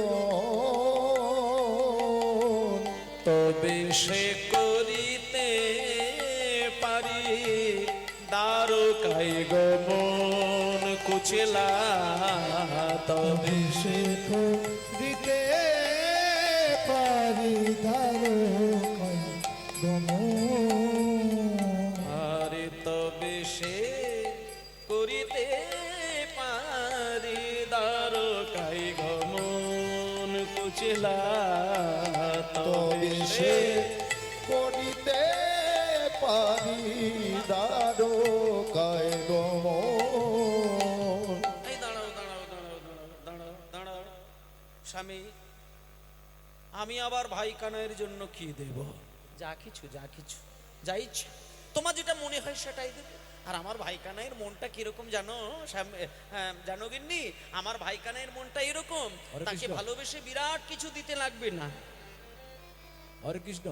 তবে সে করিতে পারি দ্বারকায় গমন কুচিলা, তবে সে দিতে পারি ধারকায় গমন, আরে তবে সে করিতে পারি দ্বারকায় গমন কুচিলা, তবে সে করিতে পারি ধারকায় গমন। এই দাঁড়াও দাঁড়াও দাঁড়াও দাঁড়াও দাঁড়াও স্বামী, আমি আবার ভাই কানাইয়ের জন্য কি দেব? যা কিছু যা ইচ্ছা তোমার যেটা মনে হয় সেটাই দেবে। আর আমার ভাই কানাইয়ের মনটা কিরকম জানো জানো গিন্নি? আমার ভাই কানাইয়ের মনটা এরকম, তাকে ভালোবেসে বিরাট কিছু দিতে লাগবে না। হরে কৃষ্ণ।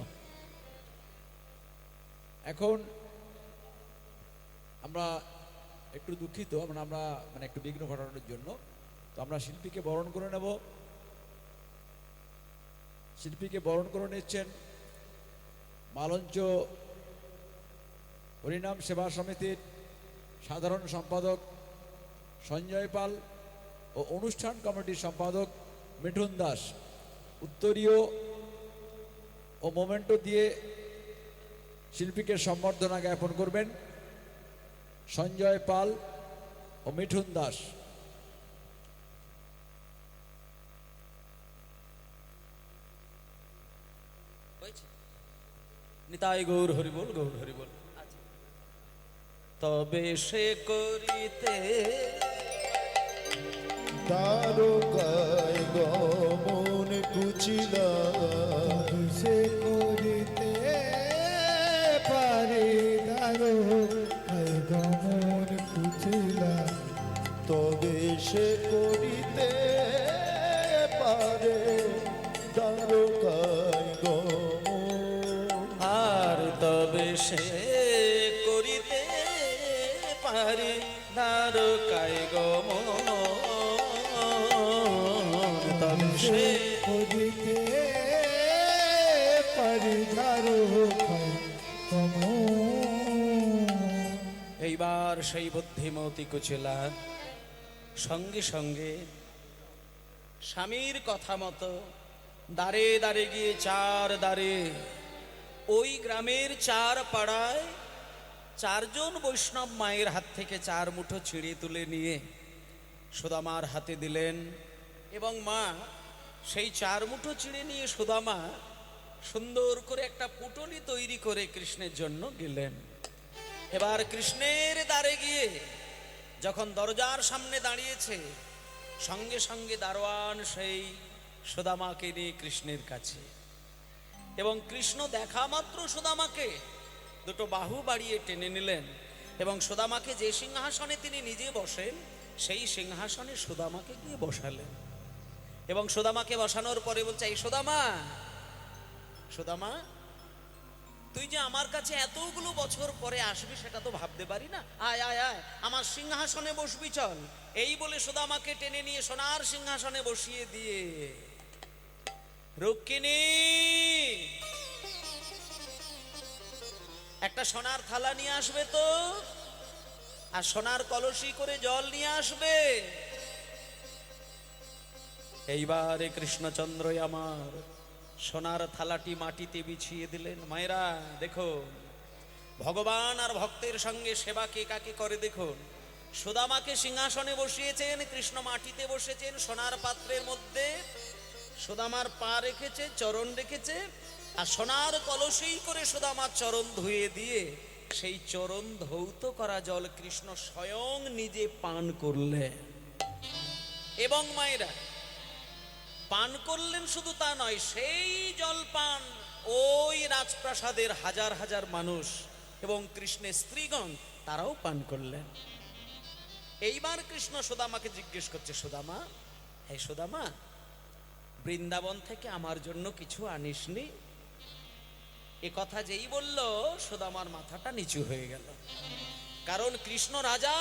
এখন আমরা একটু দুঃখিত, আমরা একটু বিঘ্ন ঘটানোর জন্য, তো আমরা শিল্পীকে বরণ করে নেব। শিল্পীকে বরণ করে নিচ্ছেন মালঞ্চ হরিনাম সেবা সমিতির সাধারণ সম্পাদক সঞ্জয় পাল ও অনুষ্ঠান কমিটির সম্পাদক মিঠুন দাস। উত্তরীয় ও মোমেন্টো দিয়ে শিল্পীকে সম্বর্ধনা জ্ঞাপন করবেন সঞ্জয় পাল ও মিঠুন দাস। নিতাই গৌর হরিবোল, গৌর হরিবোল। তবে সে করিতে দ্বারকায় গমন কুচিলা, সে করিতে পারে দ্বারকায় গমন কুচিলা, তবে সে করিতে পারে দ্বারকায় গমন, আর তবে সে করিতে পারি দ্বারকায় গমন, তবে সে করিতে পারি দ্বারকায় গমন। এইবার সেই বুদ্ধিমতী কুচিলা সঙ্গে সঙ্গে স্বামীর কথা মতো দাঁড়ে দাঁড়ে গিয়ে চার দাঁড়ে ওই গ্রামের চার পাড়ায় চারজন বৈষ্ণব মায়ের হাত থেকে চার মুঠো ছিঁড়ে তুলে নিয়ে সুদামার হাতে দিলেন, এবং মা সেই চার মুঠো ছিঁড়ে নিয়ে সুদামা সুন্দর করে একটা পুটলি তৈরি করে কৃষ্ণের জন্য গেলেন। এবার কৃষ্ণের দ্বারে গিয়ে যখন দরজার সামনে দাঁড়িয়েছে, সঙ্গে সঙ্গে দারোয়ান সেই সুদামাকে নিয়ে কৃষ্ণের কাছে, এবং কৃষ্ণ দেখা মাত্র সুদামাকে দুটো বাহু বাড়িয়ে টেনে নিলেন, এবং সুদামাকে যে সিংহাসনে তিনি নিজে বসেন সেই সিংহাসনে সুদামাকে গিয়ে বসালেন। এবং সুদামাকে বসানোর পরে বলছে, এই সুদামা, সুদামা তুই যে আমার কাছে এতগুলো বছর পরে আসবি সেটা তো ভাবতে পারি না, আয় আয় আয় আমার সিংহাসনে বসবি চল। এই বলে সুদামাকে টেনে নিয়ে সোনার সিংহাসনে বসিয়ে দিয়ে, রুক্মিণী একটা সোনার থালা নিয়ে আসবে তো, আর সোনার কলসি করে জল নিয়ে আসবে। এইবারে কৃষ্ণচন্দ্র আমার সোনার থালাটি মাটিতে বিছিয়ে দিলেন। মায়েরা দেখো, ভগবান আর ভক্তের সঙ্গে সেবা কে কাকে করে দেখুন। সুদামাকে সিংহাসনে বসিয়েছেন, কৃষ্ণ মাটিতে বসেছেন, সোনার পাত্রের মধ্যে সুদামার পা রেখেছে, চরণ রেখেছে, আর সোনার কলসেই করে সুদামার চরণ ধুয়ে দিয়ে সেই চরণ ধৌত করা জল কৃষ্ণ স্বয়ং নিজে পান করলেন। এবং মায়েরা পান করলেন, শুধু তা নয়, সেই জল পান ওই রাজপ্রাসাদের হাজার হাজার মানুষ এবং কৃষ্ণের স্ত্রীগণ তারাও পান করলেন। এইবার কৃষ্ণ সুদামাকে জিজ্ঞেস করছে, সুদামা, হে সুদামা, বৃন্দাবন থেকে আমার জন্য কিছু আনিসনি? এ কথা যেই বলল, সুদামার মাথাটা নিচু হয়ে গেল। কারণ কৃষ্ণ রাজা,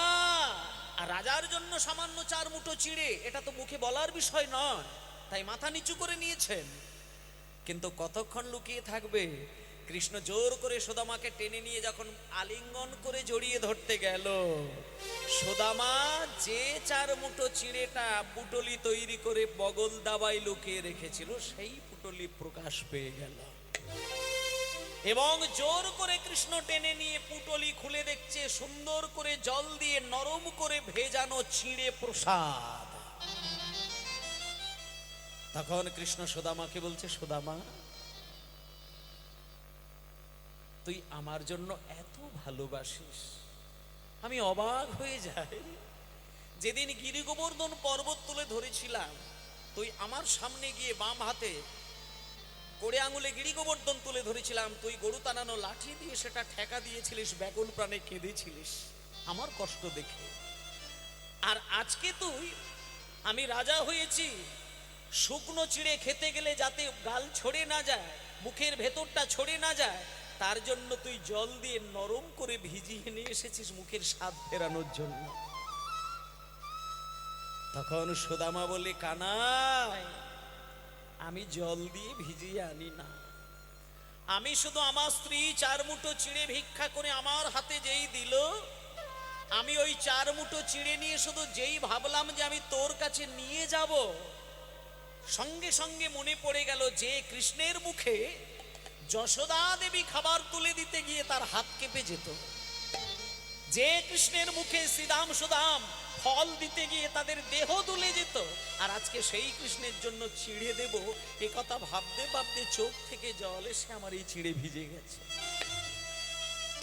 আর রাজার জন্য সামান্য 4 মুঠো চিড়ে, এটা তো মুখে বলার বিষয় নয়, তাই মাথা নিচু করে নিয়েছেন। কিন্তু কতক্ষণ লুকিয়ে থাকবে? কৃষ্ণ জোর করে সুদামাকে টেনে নিয়ে যখন আলিঙ্গন করে জড়িয়ে ধরতে গেল, সুদামা যে 4 মুঠো চিড়েটা পুটলি তৈরি করে বগল দাবায় লুকিয়ে রেখেছিল, সেই পুটলি প্রকাশ পেয়ে গেল এবং জোর করে কৃষ্ণ টেনে নিয়ে পুটলি খুলে দেখছে সুন্দর করে জল দিয়ে নরম করে ভেজানো চিড়ে প্রসাদ। তখন কৃষ্ণ সুদামাকে বলছে, সুদামা, তুই আমার জন্য এত ভালোবাসিস, আমি অবাক হয়ে যাই। যেদিন গিরি গোবর্ধন পর্বত তুলে ধরেছিলাম, তুই আমার সামনে গিয়ে বাম হাতে কোড়ে আঙুলে গিরি গোবর্ধন তুলে ধরেছিলাম, তুই গরু টানানো লাঠি দিয়ে সেটা ঠেকা দিয়েছিলিস, ব্যাকুল প্রাণে কেঁদেছিলিস আমার কষ্ট দেখে। আর আজকে তুই, আমি রাজা হয়েছি, শুকনো চিড়ে খেতে গেলে যাতে গাল ছড়ে না যায়, মুখের ভেতরটা ছড়ে না যায়, তার জন্য তুই জল দিয়ে নরম করে ভিজিয়ে নিয়ে এসেছিস মুখের স্বাদ ফেরানোর জন্য। তখন সুদামা বলে, কানাই, আমি জল দিয়ে ভিজিয়ে আনি না, আমি শুধু আমার স্ত্রী 4 মুঠো চিড়ে ভিক্ষা করে আমার হাতে যেই দিল, আমি ওই 4 মুঠো চিড়ে নিয়ে শুধু যেই ভাবলাম যে আমি তোর কাছে নিয়ে যাব, সঙ্গে সঙ্গে মনে পড়ে গেল যে কৃষ্ণের মুখে যশোদা দেবী খাবার তুলে দিতে গিয়ে তার হাত কেঁপে যেত, যে কৃষ্ণের মুখে শ্রীদাম সুদাম ফল দিতে গিয়ে তাদের দেহ দুলে যেত, আর আজকে সেই কৃষ্ণের জন্য চিড়ে দেব, এ কথা ভাবতে ভাবতে চোখ থেকে জল এসে আমার এই চিড়ে ভিজে গেছে।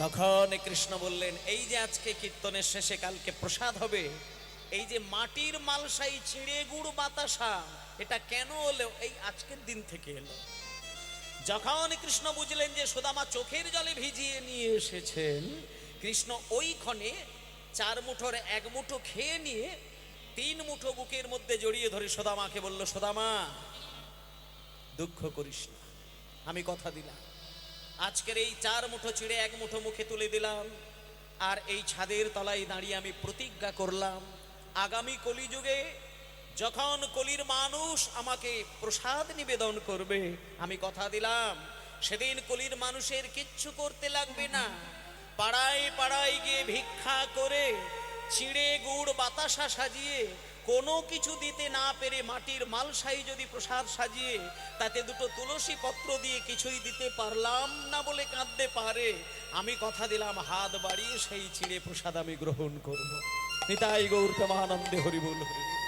তখন কৃষ্ণ বললেন, এই যে আজকে কীর্তনের শেষে কালকে প্রসাদ হবে, এই যে মাটির মালসাই চিড়ে গুড় বাতাসা, এটা কেন হলো? এই আজকের দিন থেকে এলো। যখন কৃষ্ণ বুঝলেন যে সুদামা চোখের জলে ভিজিয়ে নিয়ে এসেছেন, কৃষ্ণ ওই ক্ষণে 4 মুঠোর 1 মুঠো খেয়ে নিয়ে 3 মুঠো বুকের মধ্যে জড়িয়ে ধরে সুদামাকে বলল, সুদামা, দুঃখ করিস না, আমি কথা দিলাম, আজকের এই 4 মুঠো চিড়ে 1 মুঠো মুখে তুলে দিলাম, আর এই ছাদের তলায় দাঁড়িয়ে আমি প্রতিজ্ঞা করলাম, আগামী কলিযুগে যখন কলির মানুষ আমাকে প্রসাদ নিবেদন করবে, আমি কথা দিলাম সেদিন কলির মানুষের কিচ্ছু করতে লাগবে না, পাড়ায় পাড়ায় গিয়ে ভিক্ষা করে চিড়ে গুড় বাতাসা সাজিয়ে কোনো কিছু দিতে না পেরে মাটির মালসাই যদি প্রসাদ সাজিয়ে তাতে 2টো তুলসী পত্র দিয়ে কিছুই দিতে পারলাম না বলে কাঁদতে পারে, আমি কথা দিলাম হাত বাড়িয়ে সেই চিড়ে প্রসাদ আমি গ্রহণ করব। নিতাই গৌর প্রেমানন্দে হরি বল হরি বল।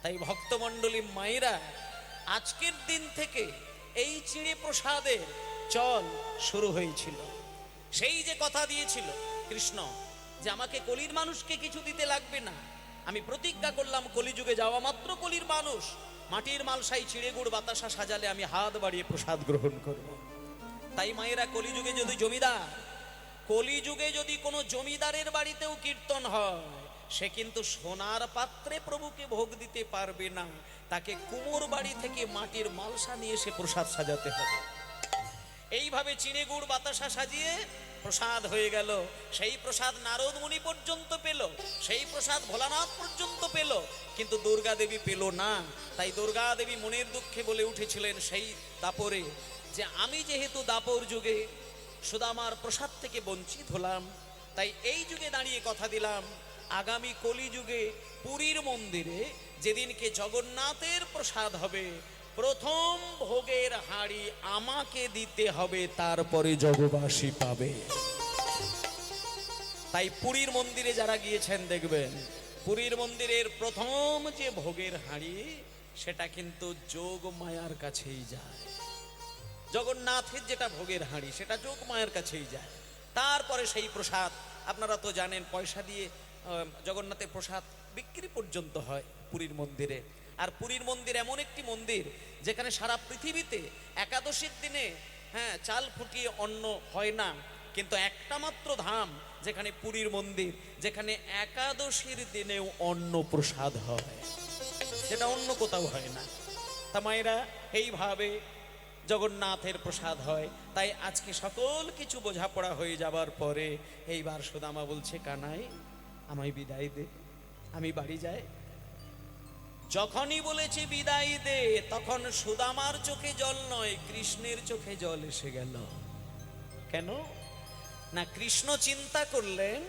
তাই ভক্তমণ্ডলী মায়েরা, আজকের দিন থেকে এই চিড়ে প্রসাদের চল শুরু হয়েছিল। সেই যে কথা দিয়েছিল কৃষ্ণ যে আমাকে কলির মানুষকে কিছু দিতে লাগবে না, আমি প্রতিজ্ঞা করলাম কলিযুগে যাওয়া মাত্র কলির মানুষ মাটির মালসাই চিড়ে গুড় বাতাসা সাজালে আমি হাত বাড়িয়ে প্রসাদ গ্রহণ করব। তাই মায়েরা, কলিযুগে যদি জমিদার, কলিযুগে যদি কোনো জমিদারের বাড়িতেও কীর্তন হয়, সে কিন্তু সোনার পাত্রে প্রভুকে ভোগ দিতে পারবে না, তাকে কুমোর বাড়ি থেকে মাটির মালসা নিয়ে এসে প্রসাদ সাজাতে হবে। এইভাবে চিড়ে গুড় বাতাসা সাজিয়ে প্রসাদ হয়ে গেল। সেই প্রসাদ নারদ মুনি পর্যন্ত পেল, সেই প্রসাদ ভোলানাথ পর্যন্ত পেল, কিন্তু দুর্গা দেবী পেল না। তাই দুর্গা দেবী মনের দুঃখে বলে উঠেছিলেন সেই দাপরে যে আমি যেহেতু দাপর যুগে সুদামার প্রসাদ থেকে বঞ্চিত হলাম, তাই এই যুগে দাঁড়িয়ে কথা দিলাম আগামী কলিযুগে পুরীর মন্দিরে যেদিনকে জগন্নাথের প্রসাদ হবে, প্রথম ভোগের হাঁড়ি আমাকে দিতে হবে, তারপরে জগবাসী পাবে। তাই পুরীর মন্দিরে যারা গিয়েছেন দেখবেন, পুরীর মন্দিরের প্রথম যে ভোগের হাঁড়ি সেটা কিন্তু যোগ মায়ার কাছেই যায়। জগন্নাথের যেটা ভোগের হাঁড়ি সেটা যোগ মায়ার কাছেই যায়। তারপরে সেই প্রসাদ আপনারা তো জানেন পয়সা দিয়ে জগন্নাথের প্রসাদ বিক্রি পর্যন্ত হয় পুরীর মন্দিরে। আর পুরীর মন্দির এমন একটি মন্দির যেখানে সারা পৃথিবীতে একাদশীর দিনে হ্যাঁ, চাল ফুটিয়ে অন্ন হয় না, কিন্তু একটা মাত্র ধাম যেখানে পুরীর মন্দির, যেখানে একাদশীর দিনেও অন্ন প্রসাদ হয়, যেটা অন্য কোথাও হয় না। তা মায়েরা, এইভাবে জগন্নাথের প্রসাদ হয়। তাই আজকে সকল কিছু বোঝাপড়া হয়ে যাবার পরে এইবার সুদামা বলছে, কানাই আমায় বিদায় দে, আমি বাড়ি যাই। যখনই বলেছে বিদায় দে, তখন সুদামার চোখে জল নয়, কৃষ্ণের চোখে জল এসে গেল। কেন না, কৃষ্ণ চিন্তা করলেন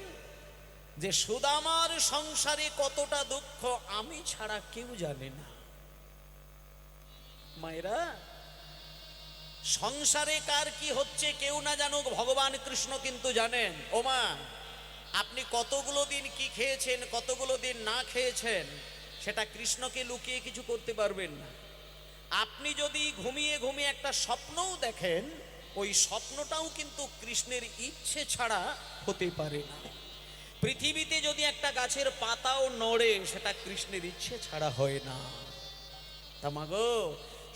যে সুদামার সংসারে কতটা দুঃখ আমি ছাড়া কেউ জানে না। মায়েরা, সংসারে কার কি হচ্ছে কেউ না জানুক, ভগবান কৃষ্ণ কিন্তু জানেন। ওমা, আপনি কতগুলো দিন কি খেয়েছেন, কতগুলো দিন না খেয়েছেন, সেটা কৃষ্ণকে লুকিয়ে কিছু করতে পারবেন না। আপনি যদি ঘুমিয়ে ঘুমিয়ে একটা স্বপ্নও দেখেন, ওই স্বপ্নটাও কিন্তু কৃষ্ণের ইচ্ছে ছাড়া হতে পারে না। পৃথিবীতে যদি একটা গাছের পাতাও নড়ে, সেটা কৃষ্ণের ইচ্ছে ছাড়া হয় না। তা মাগো,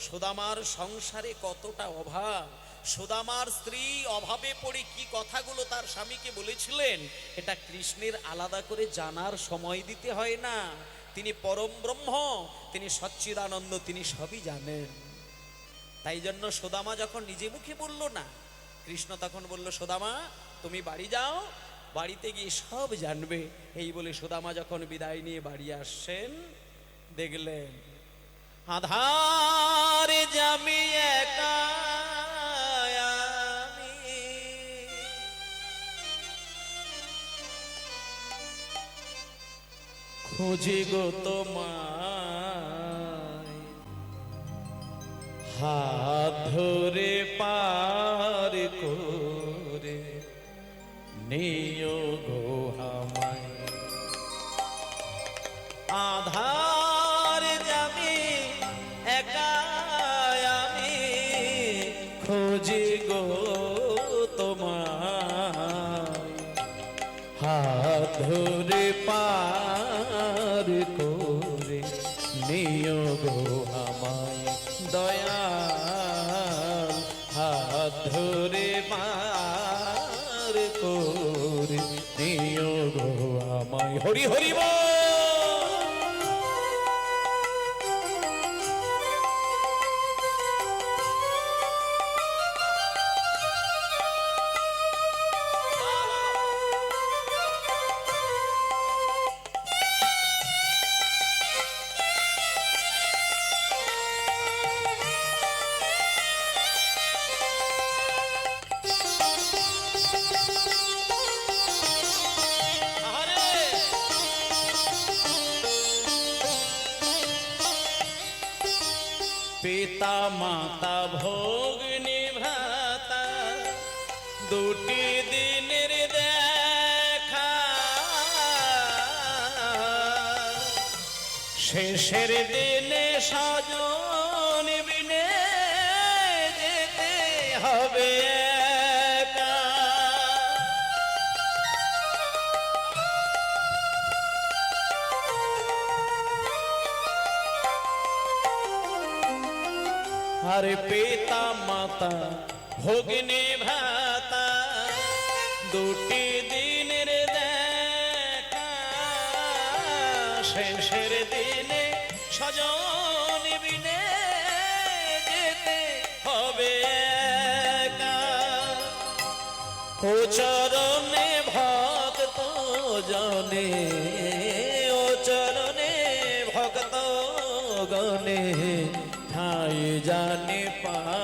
সুদামার সংসারে কতটা অভাব, সুদামার স্ত্রী অভাবে পড়ে কি কথাগুলো তার স্বামীকে বলেছিলেন, এটা কৃষ্ণের আলাদা করে জানার সময় দিতে হয় না। তিনি পরম ব্রহ্ম, তিনি সচ্চিদানন্দ, তিনি সবই জানেন। তাই জন্য সুদামা যখন নিজে মুখে বলল না, কৃষ্ণ তখন বলল, সুদামা তুমি বাড়ি যাও, বাড়িতে গিয়ে সব জানবে। এই বলে সুদামা যখন বিদায় নিয়ে বাড়ি আসছেন, দেখলেন আধারে জামি একা আমি, খুঁজি গো তোমায়, হাত ধরে পার করে নিও গো আমায়। আধার যাবি একা আমি, খুঁজি গো তোমায়, হাত ধরে পার করে নিও গো আমায়। দয়াল হাত ধরে পার করে নিও গো আমায়। হরি হরি বল। পিতা মাতা ভোগ নিভাতা, দুটি দিনের দেখা, শেষের দিনে স্বজন বিনে যেতে হবে একা। আরে পিতা মাতা ভগ্নে ভাতা, দুটি দিনের দেখা, শেষের দিনে স্বজন বিনে যেতে হবে একা। ও চরণে ভক্ত জনে, ও চরণে ভক্ত গনে, ঠাই জানে পায়,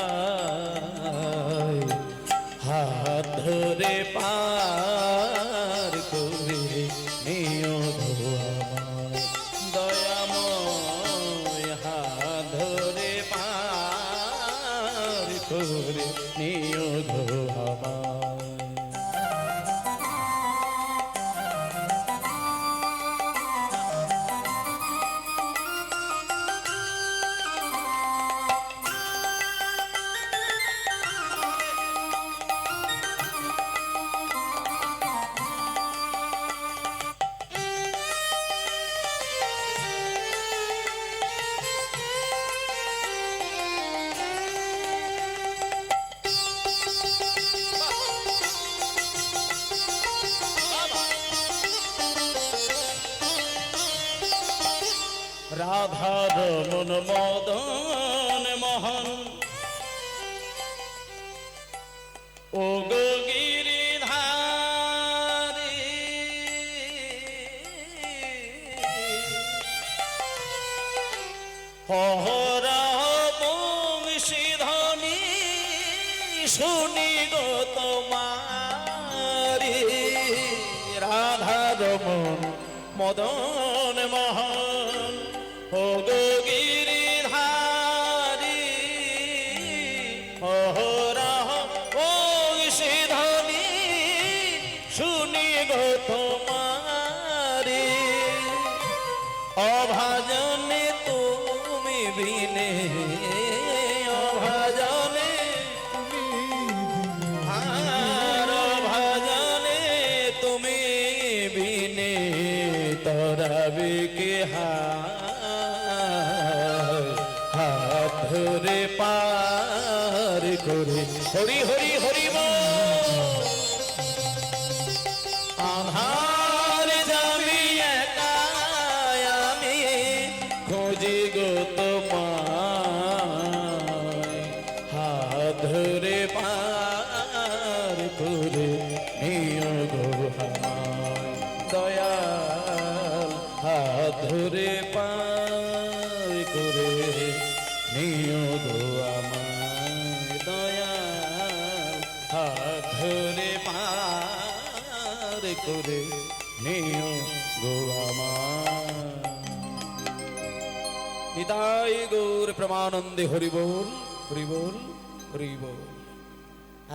হাত ধরে পার করে নিও গো আমায়। দয়াময় হাত ধরে পার করে নিও গো আমায়। রাধার মন মদন মোহন ও গো গিরিধারী হরা বংশীধ্বনি শুনি গো তোমারি রাধার মন মদন মোহন ও গো গিরিধারী হরা বংশীধ্বনি শুনি গো তোমারি অভাজনে তুমি বিনে অভাজনে আর অভাজনে তুমি বিনে তরাবে কে হাত ধরে পার করে হরি হরি হরি বল আধার যাবি একা আমি খোঁজি গো তোমায় হাত ধরে পার করে নিও গো আমায় দয়াল হাত ধরে পার করে নিও গো আমায় দয়াল হাত ধরে পার করে নিও গো আমায় নিতাই গৌর প্রমানন্দে হরি বল হরি বল হরি বল।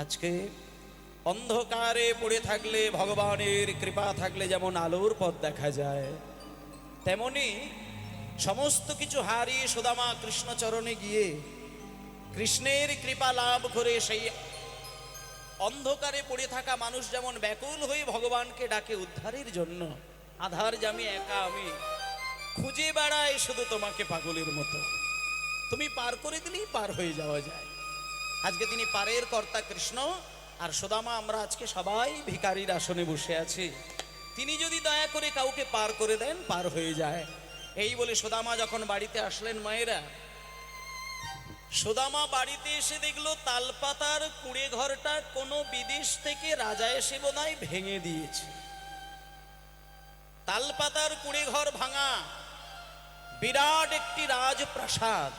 আজকে অন্ধকারে পড়ে থাকলে ভগবানের কৃপা থাকলে যেমন আলোর পথ দেখা যায়, তেমনি সমস্ত কিছু হারিয়ে সুদামা কৃষ্ণচরণে গিয়ে কৃষ্ণের কৃপা লাভ করে সেই অন্ধকারে পড়ে থাকা মানুষ যেমন ব্যাকুল হয়ে ভগবানকে ডাকে উদ্ধারের জন্য, আধার জামি একা আমি খুঁজে বেড়াই শুধু তোমাকে পাগলের মতো, তুমি পার করে দিলেই পার হয়ে যাওয়া যায়। আজকে তিনি পারের কর্তা কৃষ্ণ, আর সুদামা আমরা আজকে সবাই ভিখারির আসনে বসে আছি। তিনি যদি দয়া করে কাউকে পার করে দেন পার হয়ে যায়। এই বলে সুদামা যখন বাড়িতে আসলেন মায়েরা, সুদামা বাড়িতে এসে দেখলো তালপাতার কুড়ে ঘরটা কোনো বিদেশ থেকে রাজা এসে বোধহয় ভেঙে দিয়েছে। তালপাতার কুড়ে ঘর ভাঙা, বিরাট একটি রাজপ্রাসাদ,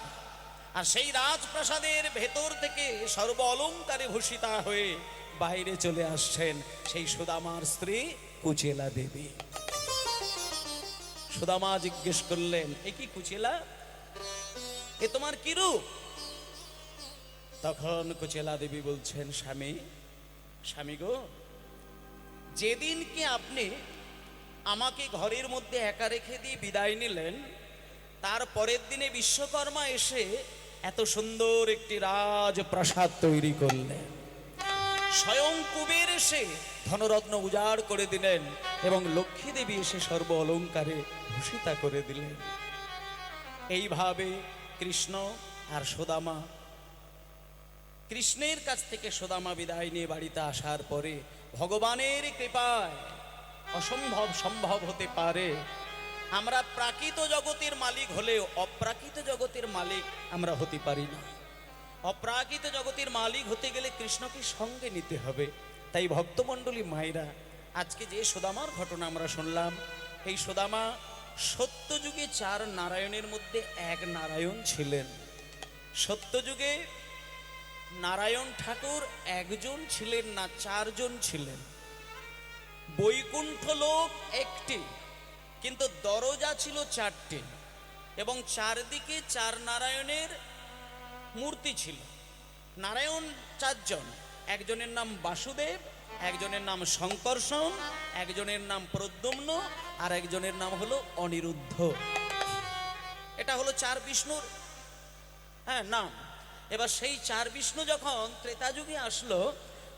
আর সেই রাজপ্রাসাদের ভেতর থেকে সর্ব অলঙ্কারে ভূষিতা হয়ে বাইরে চলে আসছেন সেই সুদামার স্ত্রী কুচেলা দেবী। সুদামা জিজ্ঞেস করলেন, এ কি কুচেলা, এ তোমার কি রূপ? তখন কুচেলা দেবী বলছেন, স্বামী স্বামী গো, যেদিন কি আপনি আমাকে ঘরের মধ্যে একা রেখে দিয়ে বিদায় নিলেন, তার পরের দিনে বিশ্বকর্মা এসে এত সুন্দর একটি রাজপ্রাসাদ তৈরি করলেন। স্বয়ং কুবের এসে ধনরত্ন উজাড় করে দিলেন এবং লক্ষ্মী দেবী এসে সর্ব অলঙ্কারে ভূষিতা করে দিলেন। এইভাবে কৃষ্ণ আর সুদামা, কৃষ্ণের কাছ থেকে সুদামা বিদায় নিয়ে বাড়িতে আসার পরে ভগবানের কৃপায় অসম্ভব সম্ভব হতে পারে। আমরা প্রাকৃত জগতের মালিক হলেও অপ্রাকৃত জগতের মালিক আমরা হতে পারি না। অপ্রাকৃত জগতের মালিক হতে গেলে কৃষ্ণকে সঙ্গে নিতে হবে। তাই ভক্তমণ্ডলী মায়েরা, আজকে যে সুদামার ঘটনা আমরা শুনলাম, এই সুদামা সত্যযুগে 4 নারায়ণের মধ্যে এক নারায়ণ ছিলেন। সত্যযুগে নারায়ণ ঠাকুর একজন ছিলেন না, 4 জন ছিলেন। বৈকুণ্ঠ লোক একটি, কিন্তু দরজা ছিল 4টে এবং চারদিকে 4 নারায়ণের মূর্তি ছিল। নারায়ণ 4 জন, একজনের নাম বাসুদেব, একজনের নাম শঙ্কর্ষণ, একজনের নাম প্রদ্যুম্ন, আর একজনের নাম হলো অনিরুদ্ধ। এটা হলো 4 বিষ্ণুর নাম। এবার সেই 4 বিষ্ণু যখন ত্রেতা যুগে আসলো,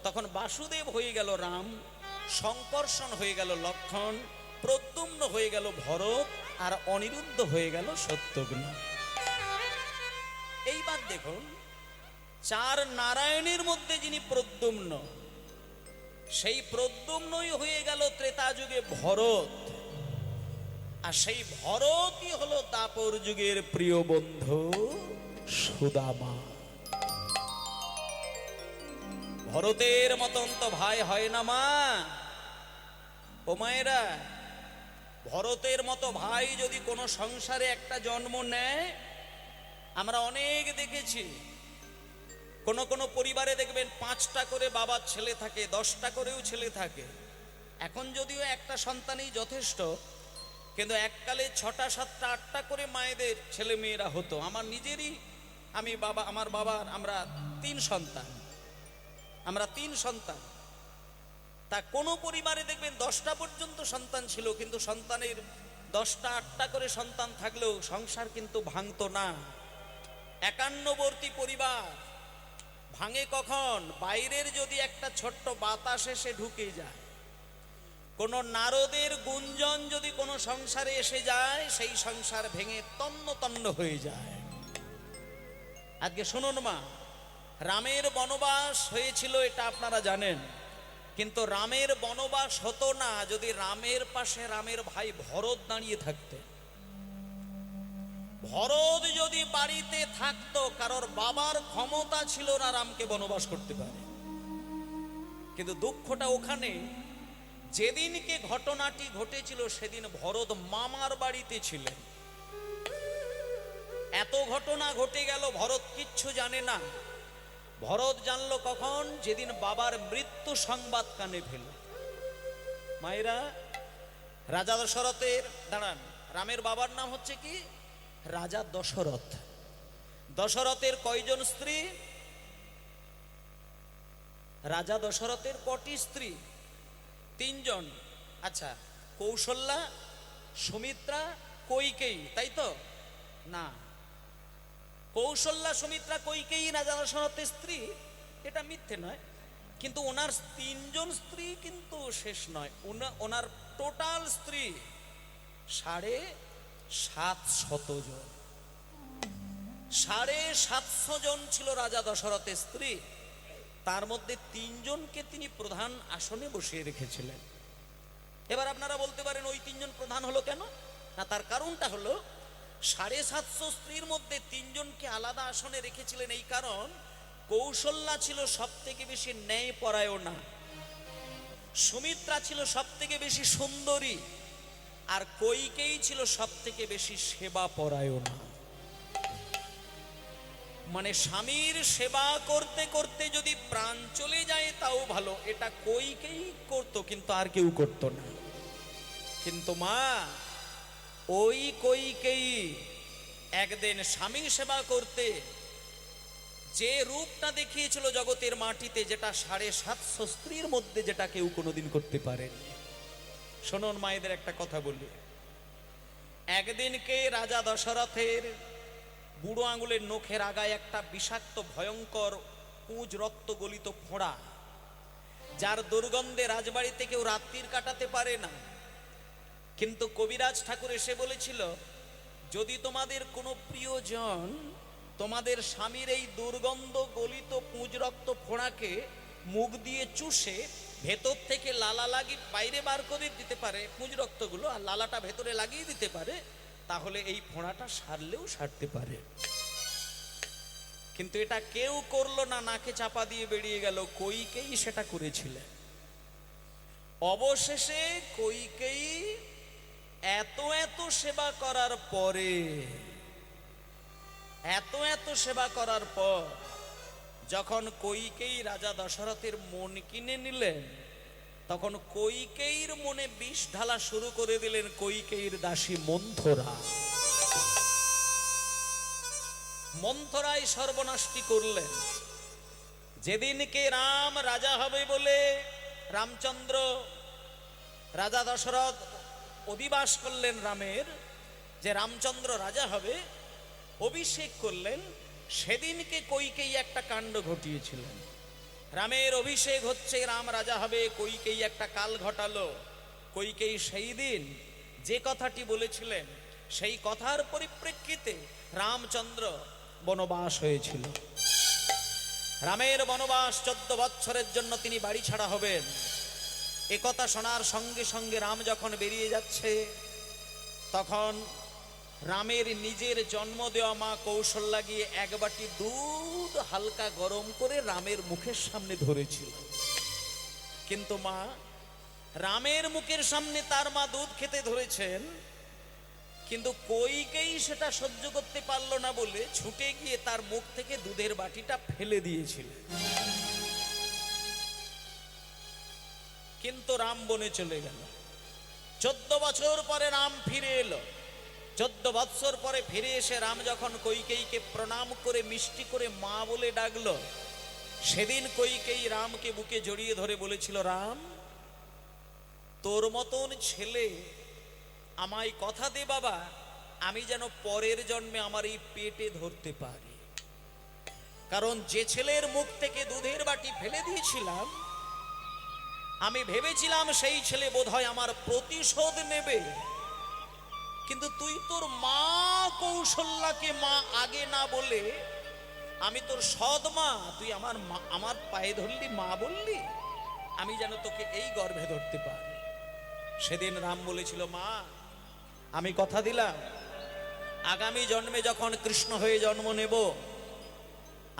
তখন বাসুদেব হয়ে গেল রাম, শঙ্কর্ষণ হয়ে গেল লক্ষ্মণ, প্রদ্যুম্ন হয়ে গেল ভরত, আর অনিরুদ্ধ হয়ে গেল শত্রুঘ্ন। এইবার দেখুন, 4 নারায়ণের মধ্যে যিনি প্রদ্যুম্ন, সেই প্রদ্যুম্নই হয়ে গেল ত্রেতা যুগে ভরত। আর সেই ভরতই হলো দাপর যুগের প্রিয় বন্ধু সুদামা। ভরতের মতন তো ভাই হয় না মা ও মায়েরা। ভরতের মতো ভাই যদি কোনো সংসারে একটা জন্ম নেয়, আমরা অনেক দেখেছি কোন কোন পরিবারে দেখবেন 5টা করে বাবার ছেলে থাকে, 10টা করেও ছেলে থাকে। এখন যদিও একটা সন্তানই যথেষ্ট, কিন্তু এককালে 6টা 7টা 8টা করে মায়েদের ছেলে মেয়েরা হতো। আমার নিজেরই আমার বাবার আমরা 3 সন্তান। তা কোনো পরিবারে দেখবেন 10টা পর্যন্ত সন্তান ছিল, কিন্তু সন্তানের 10টা 8টা করে সন্তান থাকলেও সংসার কিন্তু ভাঙতো না। একান্নবর্তী পরিবার ভাঙে কখন? বাইরের যদি একটা ছোট্ট বাতাস এসে ঢুকে যায়, কোন নারদের গুঞ্জন যদি কোনো সংসারে এসে যায়, সেই সংসার ভেঙে তন্ন তন্ন হয়ে যায়। আজকে শুনুন মা, রামের বনবাস হয়েছিল এটা আপনারা জানেন, কিন্তু রামের বনবাস হতো না যদি রামের পাশে রামের ভাই ভরত দাঁড়িয়ে থাকতেন। ভরত যদি বাড়িতে থাকতো, কারোর বাবার ক্ষমতা ছিল না রামকে বনবাস করতে পারে। কিন্তু দুঃখটা ওখানে, যেদিনকে ঘটনাটি ঘটেছিল সেদিন ভরত মামার বাড়িতে ছিলেন। এত ঘটনা ঘটে গেল, ভরত কিচ্ছু জানে না। ভরত জানলো কখন? যেদিন বাবার মৃত্যু সংবাদ কানে পেল। মায়েরা, রাজা দশরথের দাঁড়ান, রামের বাবার নাম হচ্ছে কি? রাজা দশরথ। দশরথের কয়জন স্ত্রী? রাজা দশরথের কটি স্ত্রী? 3 জন। আচ্ছা, কৌশল্যা, সুমিত্রা, কৈকেয়ী, তাই তো? না, কৌশল্যা, সুমিত্রা, কৈকেয়ী রাজা দশরথের স্ত্রী, এটা মিথ্যে নয়, কিন্তু ওনার 3 জন স্ত্রী কিন্তু শেষ নয়। ওনার টোটাল স্ত্রী 750 জন। 750 জন ছিল রাজা দশরথের স্ত্রী। তার মধ্যে 3 জনকে তিনি প্রধান আসনে বসিয়ে রেখেছিলেন। এবার আপনারা বলতে পারেন ওই 3 জন প্রধান হলো কেন? না, তার কারণটা হলো 750 স্ত্রীর মধ্যে 3 জনকে আলাদা আসনে রেখেছিলেন এই কারণ, কৌশল্যা ছিল সব থেকে বেশি ন্যায়পরায়ণা, সুমিত্রা ছিল সব থেকে বেশি সুন্দরী, আর কৈকেয়ী ছিল সব থেকে বেশি সেবা পরায়ণা। মানে স্বামীর সেবা করতে করতে যদি প্রাণ চলে যায় তাও ভালো, এটা কৈকেয়ী করতো, কিন্তু আর কেউ করতো না। কিন্তু মা, ওই কৈকেয়ী একদিন স্বামী সেবা করতে যে রূপটা দেখিয়েছিল জগতের মাটিতে, যেটা 750 স্ত্রীর মধ্যে যেটা কেউ কোনোদিন করতে পারেনি। শোনুন মায়েদের একটা কথা বলি। একদিনকে রাজা দশরথের বুড়ো আঙুলের নখের আগায় একটা বিষাক্ত ভয়ঙ্কর পুঁজ রক্ত গলিত ফোঁড়া, যার দুর্গন্ধে রাজবাড়িতে কেউ রাত্রির কাটাতে পারে না। কিন্তু কবিরাজ ঠাকুর এসে বলেছিল, যদি তোমাদের কোনো প্রিয়জন তোমাদের স্বামীর এই দুর্গন্ধ গলিত পুঁজ রক্ত ফোঁড়াকে মুখ দিয়ে চুষে ভেতর থেকে লালা লাগিয়ে বাইরে বার করে দিতে পারে, পুঁজ রক্তগুলো, আর লালাটা ভেতরে লাগিয়ে দিতে পারে, তাহলে এই ফোঁড়াটা সারলেও সারতে পারে। কিন্তু এটা কেউ করলো না, নাকে চাপা দিয়ে বেরিয়ে গেল। কৈকেয়ী সেটা করেছিলেন। অবশেষে কৈকেয়ী এত সেবা করার পরে, এত সেবা করার পর যখন কৈকেয়ী রাজা দশরথের মন কিনে নিলেন, তখন কৈকেয়ীর মনে বিষ ঢালা শুরু করে দিলেন কৈকেয়ীর দাসী মন্থরা। মন্থরাই সর্বনাশটি করলেন। যেদিনকে রাম রাজা হবে বলে রামচন্দ্র, রাজা দশরথ অধিবাস করলেন রামের, যে রামচন্দ্র রাজা হবে, অভিষেক করলেন, সেদিনকে কৈকেয়ী একটা কাণ্ড ঘটিয়েছিলেন। রামের অভিষেক হচ্ছে, রাম রাজা হবে, কৈকেয়ী একটা কাল ঘটালো। কৈকেয়ী সেই দিন যে কথাটি বলেছিলেন, সেই কথার পরিপ্রেক্ষিতে রামচন্দ্র বনবাস হয়েছিল। রামের বনবাস 14 বৎসরের জন্য তিনি বাড়ি ছাড়া হবেন। একথা শোনার সঙ্গে সঙ্গে রাম যখন বেরিয়ে যাচ্ছে, তখন রামের নিজের জন্ম দেওয়া মা কৌশল্যা গিয়ে এক বাটি দুধ হালকা গরম করে রামের মুখের সামনে ধরেছিল। কিন্তু মা রামের মুখের সামনে তার মা দুধ খেতে ধরেছেন, কিন্তু কইকেই সেটা সহ্য করতে পারলো না বলে ছুটে গিয়ে তার মুখ থেকে দুধের বাটিটা ফেলে দিয়েছিল। কিন্তু রাম বনে চলে গেল। 14 বছর পরে রাম ফিরে এলো। 14 বছর পরে ফিরে এসে রাম যখন কইকেয়ীকে প্রণাম করে মিষ্টি করে মা বলে ডাকলো, সেদিন কইকেয়ী রামকে বুকে জড়িয়ে ধরে বলেছিল, রাম, তোর মতন ছেলে আমায় কথা দে বাবা, আমি যেন পরের জন্মে আমার এই পেটে ধরতে পারি। কারণ যে ছেলের মুখ থেকে দুধের বাটি ফেলে দিয়েছিলাম, আমি ভেবেছিলাম সেই ছেলে বোধহয় আমার প্রতিশোধ নেবে। কিন্তু তুই তোর মা কৌশল্যাকে মা আগে না বলে আমি তোর সৎ মা, তুই আমার পায়ে ধরলি, মা বললি, আমি যেন তোকে এই গর্ভে ধরতে পারি। সেদিন রাম বলেছিল, মা আমি কথা দিলাম আগামী জন্মে যখন কৃষ্ণ হয়ে জন্ম নেব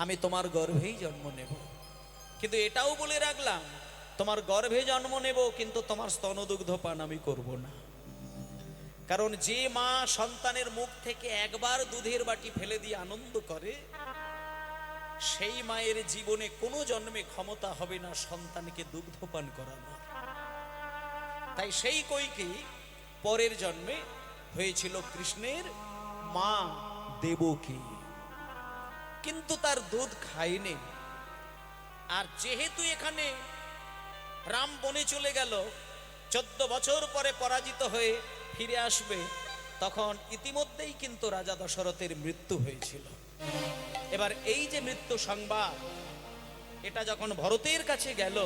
আমি তোমার গর্ভেই জন্ম নেব। কিন্তু এটাও বলে রাখলাম, তোমার গর্ভে জন্ম নেব কিন্তু তোমার স্তনদুগ্ধ পান আমি করব না। কারণ যে মা সন্তানের মুখ থেকে একবার দুধের বাটি ফেলে দিয়ে আনন্দ করে, সেই মায়ের জীবনে কোনো জন্মে ক্ষমতা হবে না সন্তানকে দুগ্ধ পান করানোর। তাই সেই কইকেয়ী পরের জন্মে হয়েছিল কৃষ্ণের মা দেবকী, কিন্তু তার দুধ খায়নি। আর যেহেতু এখানে রাম বনে চলে গেল, 14 বছর পরে পরাজিত হয়ে ফিরে আসবে, তখন ইতিমধ্যেই কিন্তু রাজা দশরথের মৃত্যু হয়েছিল। এবার এই যে মৃত্যু সংবাদ, এটা যখন ভরতের কাছে গেল,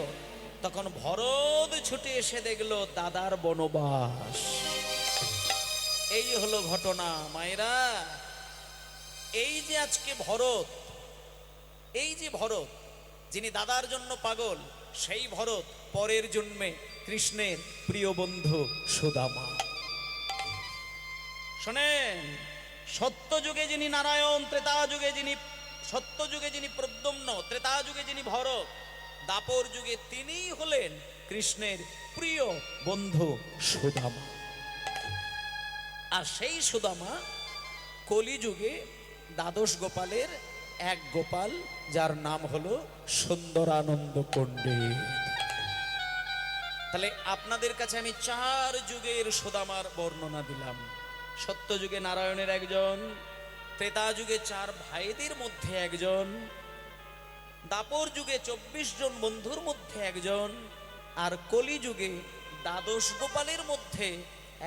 তখন ভরত ছুটে এসে দেখলো দাদার বনবাস। এই হলো ঘটনা মায়েরা। এই যে আজকে ভরত, এই যে ভরত যিনি দাদার জন্য পাগল, সেই ভরত পরের জন্মে কৃষ্ণের প্রিয় বন্ধু সুদামা। শোনেন, সত্য যুগে যিনি নারায়ণ, ত্রেতা যুগে যিনি সত্য যুগে যিনি প্রদ্যুম্ন, ত্রেতা যুগে যিনি ভরত, দাপর যুগে তিনিই হলেন কৃষ্ণের প্রিয় বন্ধু সুদামা। আর সেই সুদামা কলিযুগে দ্বাদশ গোপালের এক গোপাল, যার নাম হলো সুন্দরানন্দ পণ্ডিত। তাহলে আপনাদের কাছে আমি 4 যুগের সুদামার বর্ণনা দিলাম। সত্য যুগে নারায়ণের একজন, ত্রেতা যুগে 4 ভাইদের মধ্যে একজন, দাপর যুগে 24 জন বন্ধুর মধ্যে একজন, আর কলিযুগে দ্বাদশ গোপালের মধ্যে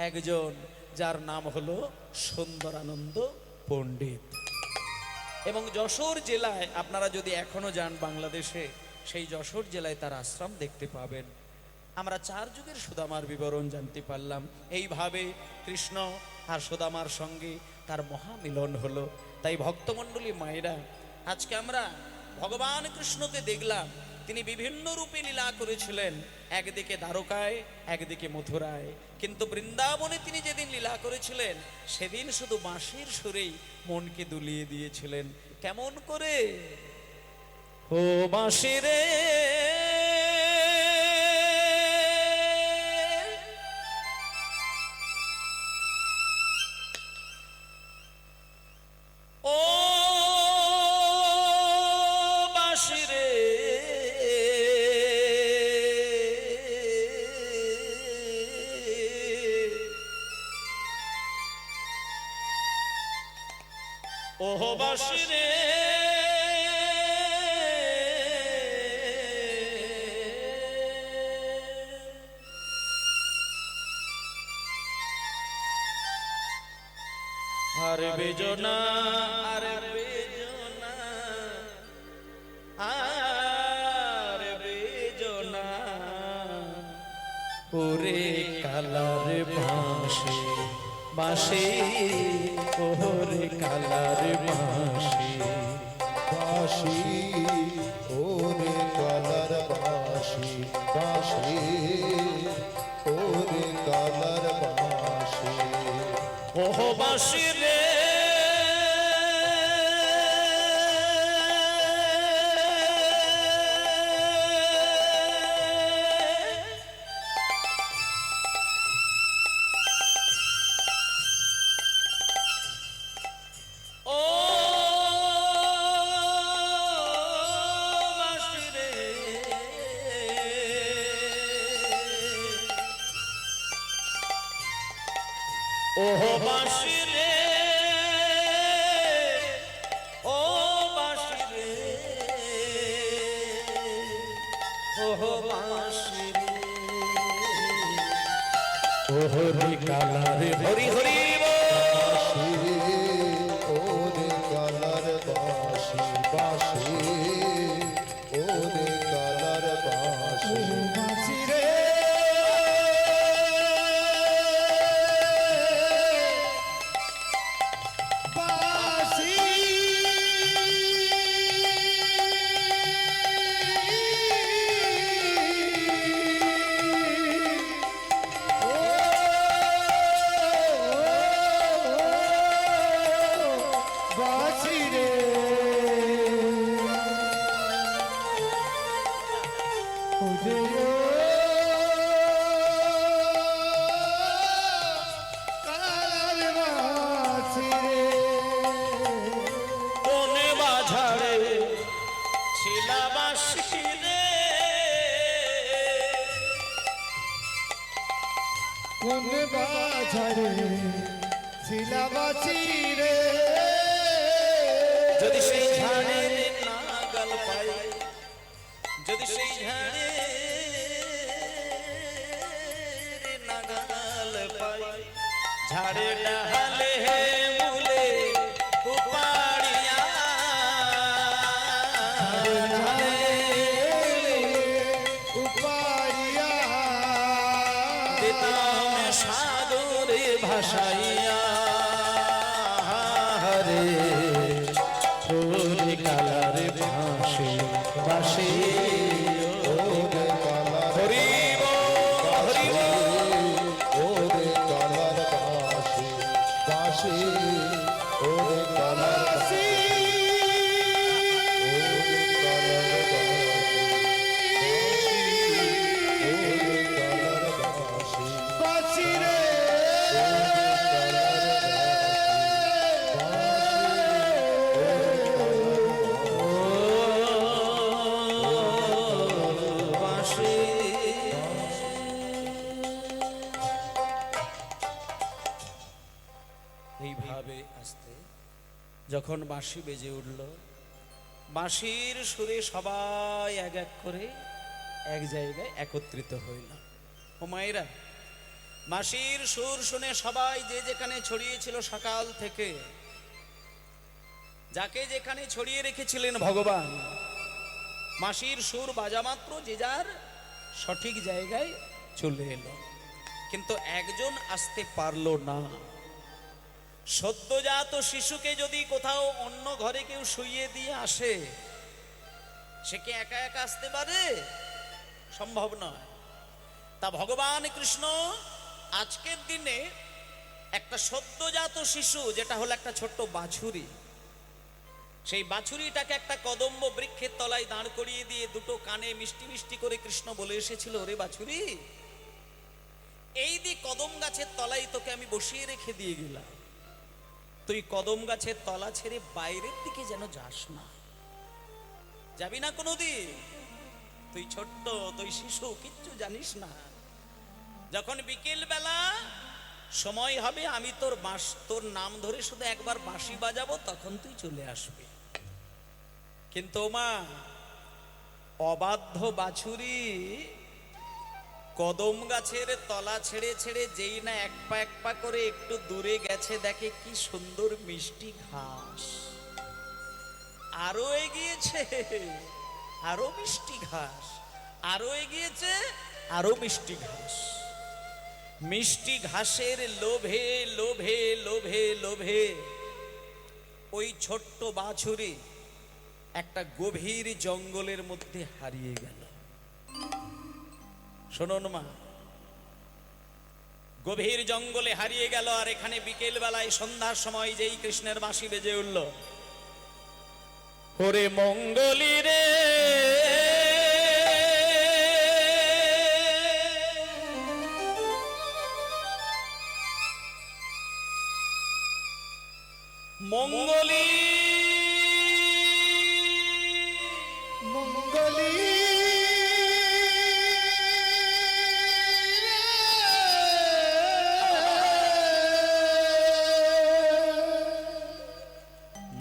একজন, যার নাম হলো সুন্দরানন্দ পণ্ডিত। এবং যশোর জেলায় আপনারা যদি এখনো যান বাংলাদেশে, সেই যশোর জেলায় তার আশ্রম দেখতে পাবেন। আমরা 4 যুগের সুদামার বিবরণ জানতে পারলাম। এইভাবে কৃষ্ণ আর সুদামার সঙ্গে তার মহামিলন হলো। তাই ভক্তমণ্ডলী মায়েরা, আজকে আমরা ভগবান কৃষ্ণকে দেখলাম, তিনি বিভিন্ন রূপে লীলা করেছিলেন, একদিকে দ্বারকায়, একদিকে মথুরায়। কিন্তু বৃন্দাবনে তিনি যেদিন লীলা করেছিলেন, সেদিন শুধু বাঁশির সুরেই মনকে দুলিয়ে দিয়েছিলেন। কেমন করে? ও বাঁশি রে, ও বাঁশি রে, ও বাঁশি রে, আর বেজনা, আর বেজনা, আর বেজনা, ওরে কালার বাঁশি, বাঁশি, ওরে কালার বাঁশি, বাঁশি, ওরে কালার বাঁশি, বাঁশি, ওরে কালার বাঁশি। বাঁশি রে ও বাঁশি রে ও বাঁশি রে ও বাঁশি রে ও বাঁশি রে ওরে কালার হরি হরি বাঁশি ওরে কালার বাঁশি বাঁশি ওরে কালার বাঁশি বাঁশি রে বাঁশি বাঁশি রে কোনে বাঝারে ছিলা বাঁশি রে কোন বাজারে ছিলাবাছি রে যদি সেই ঝাড়ে নাগাল পাই যদি সেই ঝাড়ে নাগাল পাই ঝাড়ে ডালে মূলে উপাড়িয়া উপারিয়া দিতাম সাগরে ভাসাইয়া হরে ওরে কালার ভাসে ভাসে ওরে কালার হরি হরি ওরে কালার বাঁশি বাঁশি ওরে কালার বাঁশি ওরে কালার বাঁশি বাঁশি রে বাঁশি এইভাবে আসতে যখন বাঁশি বেজে উঠল বাঁশির সুরে সবাই এক এক করে এক জায়গায় একত্রিত হইল ও মায়েরা বাঁশির সুর শুনে সবাই যে যেখানে ছড়িয়েছিল সকাল থেকে যাকে যেখানে ছড়িয়ে রেখেছিলেন ভগবান বাঁশির সুর বাজা মাত্র যে যার সঠিক জায়গায় চলে এলো কিন্তু একজন আসতে পারলো না সদ্যজাত শিশুকে যদি কোথাও অন্য ঘরে কেউ শুইয়ে দিয়ে আসে সে কি একা একা আসতে পারে? সম্ভব নয়। তা ভগবান কৃষ্ণ আজকের দিনে একটা সদ্যজাত শিশু যেটা হলো একটা ছোট্ট বাছুরি, সেই বাছুরিটাকে একটা কদম্ব বৃক্ষের তলায় দাঁড় করিয়ে দিয়ে দুটো কানে মিষ্টি মিষ্টি করে কৃষ্ণ বলে এসেছিল, ওরে বাছুরি এই দি কদম গাছের তলায় তোকে আমি বসিয়ে রেখে দিয়ে গেলাম, তুই কদম গাছের তলা ছেড়ে বাইরের দিকে যেন যাস না, যাবি না কোনোদিন, তুই ছোট্ট, তুই শিশু, কিচ্ছু জানিস না, যখন বিকেল বেলা সময় হবে আমি তোর নাম ধরে শুধু একবার বাঁশি বাজাবো, তখন তুই চলে আসবি। কিন্তু মা অবাধ্য বাছুরি কদম গাছের তলা ছেড়ে ছেড়ে যেই না এক পা করে একটু দূরে গেছে, দেখে কি সুন্দর মিষ্টি ঘাস, আরো এগিয়েছে আরো মিষ্টি ঘাস, আরো এগিয়েছে আরো মিষ্টি ঘাস, মিষ্টি ঘাসের লোভে লোভে লোভে লোভে ওই ছোট্ট বাছুরি একটা গভীর জঙ্গলের মধ্যে হারিয়ে গেল। শুনুন মা, গভীর জঙ্গলে হারিয়ে গেল। আর এখানে বিকেল বেলায় সন্ধ্যার সময় যেই কৃষ্ণের বাঁশি বেজে উঠল, ওরে মঙ্গলি রে মঙ্গলি মঙ্গলি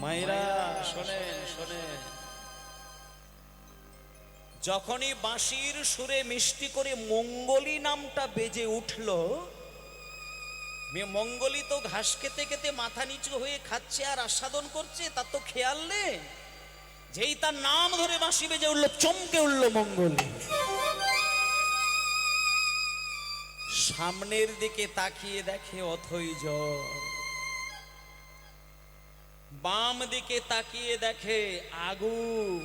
মায়েরা শোনেন শোনেন, যখনই বাঁশির সুরে মিষ্টি করে মঙ্গলি নামটা বেজে উঠল, মঙ্গলি তো ঘাস খেতে খেতে মাথা নিচু হয়ে খাচ্ছে আর আস্বাদন করছে, তার তো খেয়াল নেই। যেই তার নাম ধরে বাঁশি বেজে উঠল, চমকে উঠল মঙ্গলি। সামনের দিকে তাকিয়ে দেখে অথই জল, বাম দিকে তাকিয়ে দেখে আগুন,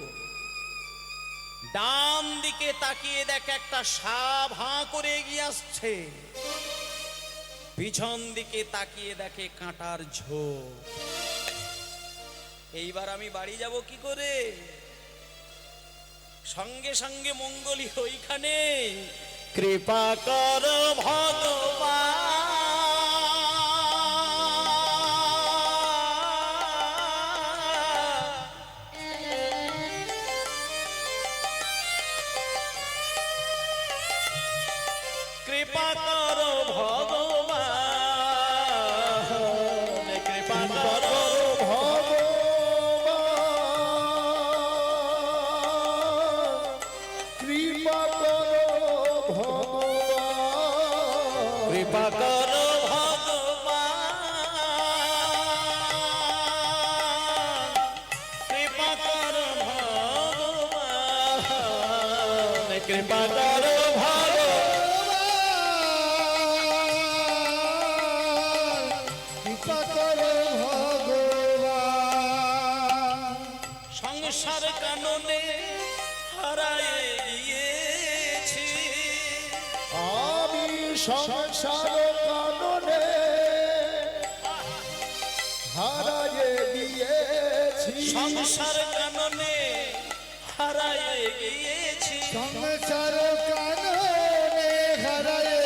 ডান দিকে তাকিয়ে দেখে একটা সাপ হাঁ করে এগিয়ে আসছে, পিছন দিকে তাকিয়ে দেখে কাঁটার ঝোপ। এইবার আমি বাড়ি যাব কি করে? সঙ্গে সঙ্গে মঙ্গলি ওইখানে, কৃপা কর ভগবান, কৃপা কর ভগবান, কৃপা কর কৃপা করো ভগবান, কৃপা কর ভগবান, কৃপা কর ভগবান, কৃপা কর কৃপা করো ভগবান। সংসার কাননে হারায়ে গিয়েছি, আমি সংসার কাননে হারায়ে দিয়েছি, সংসার কাননে হারায়ে গিয়েছি, সংসার কাননে হারায়ে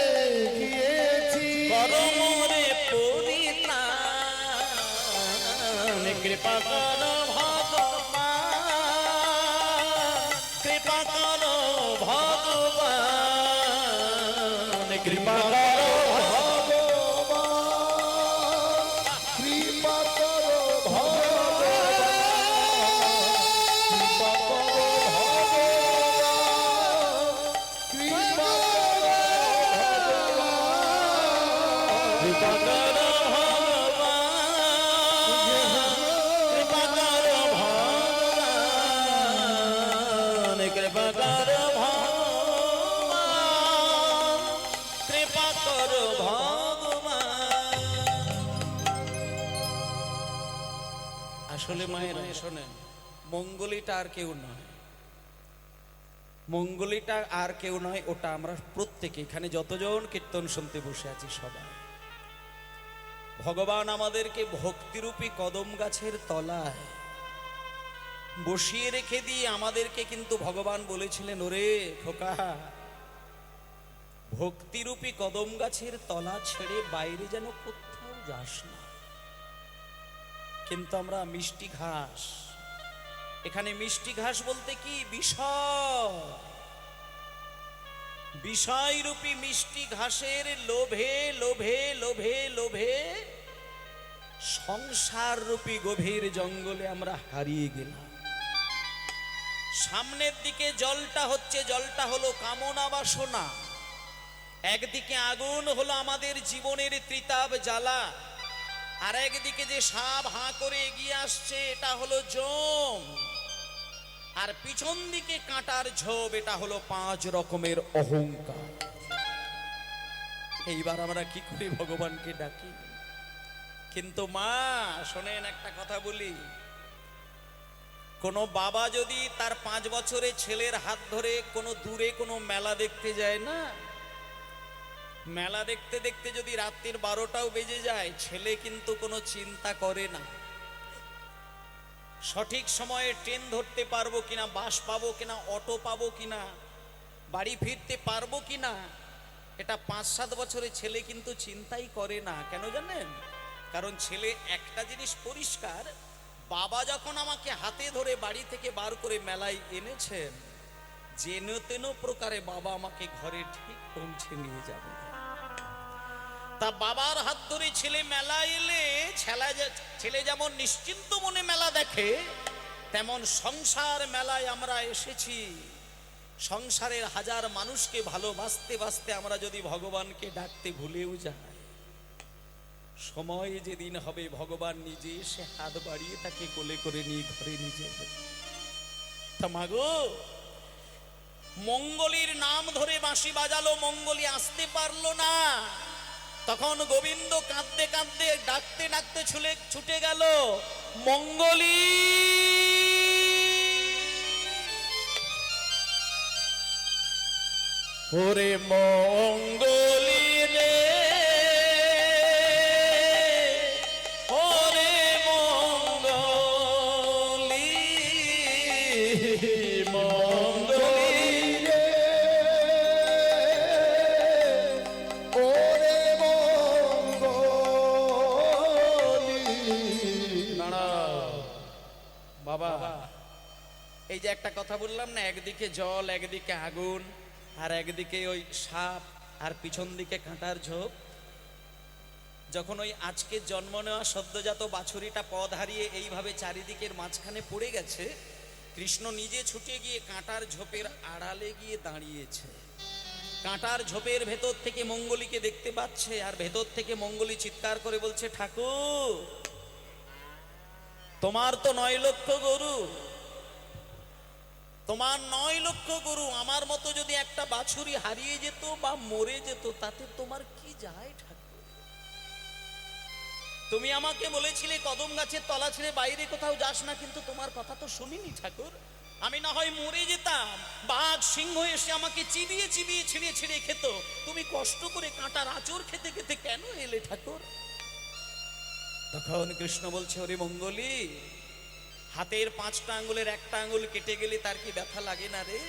গিয়েছি, করমরে পরিত্রাণ, কৃপা কর ভগবান, কৃপা কর ভগবান, কৃপা কর কৃপা করো ভগবান, কৃপা করো ভগবান, কৃপা কৃপা কর ভগবান, কৃপা কর ভগবান, কৃপা কর ভগবান, কৃপা কর ভগবান। আসলে মায়েরা শোনেন, মঙ্গলিটা আর কেউ নয়, মঙ্গলিটা আর কেউ নয়, ওটা আমরা প্রত্যেকে এখানে যতজন কীর্তন শুনতে বসে আছি সবাই। ভগবান আমাদেরকে ভক্তিরূপী কদম গাছের তলায় বসিয়ে রেখে দিয়ে আমাদেরকে কিন্তু ভগবান বলেছিলেন, ওরে খোকা, ভক্তিরূপী কদম গাছের তলা ছেড়ে বাইরে যেন কোথাও যাস না। কিন্তু আমরা মিষ্টি ঘাস, এখানে মিষ্টি ঘাস বলতে কি, বিষয়রূপী মিষ্টি ঘাসের লোভে লোভে লোভে লোভে সংসার রূপী গভীর জঙ্গলে আমরা হারিয়ে গেলাম। সামনের দিকে জলটা হচ্ছে, জলটা হলো কামনা বাসনা, একদিকে আগুন হলো আমাদের জীবনের ত্রিতাপ জ্বালা, আর একদিকে যে সাপ হাঁ করে এগিয়ে আসছে এটা হলো জম, আর পিছন দিকে কাঁটার ঝোপ, এটা হলো 5 রকমের অহংকার। এইবার আমরা কি করে ভগবানকে ডাকি? কিন্তু মা শোনেন, একটা কথা বলি, কোনো বাবা যদি তার 5 বছরের ছেলের হাত ধরে কোনো দূরে কোনো মেলা দেখতে যায় না, মেলা দেখতে দেখতে যদি রাত্রির 12টাও বেজে যায়, ছেলে কিন্তু কোনো চিন্তা করে না সঠিক সময়ে ট্রেন ধরতে পারবো কিনা, বাস পাবো কিনা, অটো পাবো কিনা, বাড়ি ফিরতে পারবো কিনা। এটা 5-7 বছরের ছেলে কিন্তু চিন্তাই করে না। কেন জানেন? কারণ ছেলে একটা জিনিস পরিষ্কার, বাবা যখন আমাকে হাতে ধরে বাড়ি থেকে বার করে মেলায় এনেছেন, যেন তেন প্রকারে বাবা আমাকে ঘরে ঠিক পৌঁছে নিয়ে যাবে। তা বাবার হাত ধরে ছেলে মেলা এলে ছেলে যেমন নিশ্চিন্ত মনে মেলা দেখে, তেমন সংসার মেলায় আমরা এসেছি। সংসারের হাজার মানুষকে ভালোবাসতে বাসতে আমরা যদি ভগবানকে ডাকতে ভুলেও যাই, সময় যেদিন হবে ভগবান নিজে এসে হাত বাড়িয়ে তাকে কোলে করে নিয়ে ঘরে নিয়ে যাবে। তা মাগো, মঙ্গলীর নাম ধরে বাঁশি বাজালো, মঙ্গলী আসতে পারলো না। তখন গোবিন্দ কাঁদতে কাঁদতে ডাকতে ডাকতে ছুটে গেল, মঙ্গলী ওরে মঙ্গলী রে, ওরে মঙ্গলী, মঙ্গলী রে ওরে মঙ্গলী। বাবা, এই যে একটা কথা বললাম না, একদিকে জল, একদিকে আগুন, আর একদিকে ওই সাপ, আর পিছন দিকে কাঁটার ঝোপ। যখন ওই আজকে জন্ম নেওয়া সদ্যজাত বাছুরিটা পথ হারিয়ে এইভাবে চারিদিকের মাঝখানে পড়ে গেছে, কৃষ্ণ নিজে ছুটে গিয়ে কাঁটার ঝোপের আড়ালে গিয়ে দাঁড়িয়েছে। কাঁটার ঝোপের ভেতর থেকে মঙ্গলীকে দেখতে পাচ্ছে, আর ভেতর থেকে মঙ্গলী চিৎকার করে বলছে, ঠাকুর তোমার তো 9 লক্ষ গরু, তোমার 9 লক্ষ গরু, আমার মতো যদি একটা বাছুরি হারিয়ে যেত বা মরে যেত, তাতে তোমার কি যায় ঠাকুর? তুমি আমাকে বলেছিলে কদম গাছের তলা ছেড়ে বাইরে কোথাও যাস না, কিন্তু তোমার কথা তো শুনিনি ঠাকুর। আমি না হয় মরে যেতাম, বাঘ সিংহ এসে আমাকে চিবিয়ে চিবিয়ে ছিঁড়ে ছিঁড়ে খেত, তুমি কষ্ট করে কাঁটার আঁচড় খেতে খেতে কেন এলে ঠাকুর? তখন কৃষ্ণ বলছে, ওরে মঙ্গলী, হাতের 5টা আঙ্গুলের একটা আঙ্গুল কেটে গেলে তার কি ব্যথা লাগে না রে?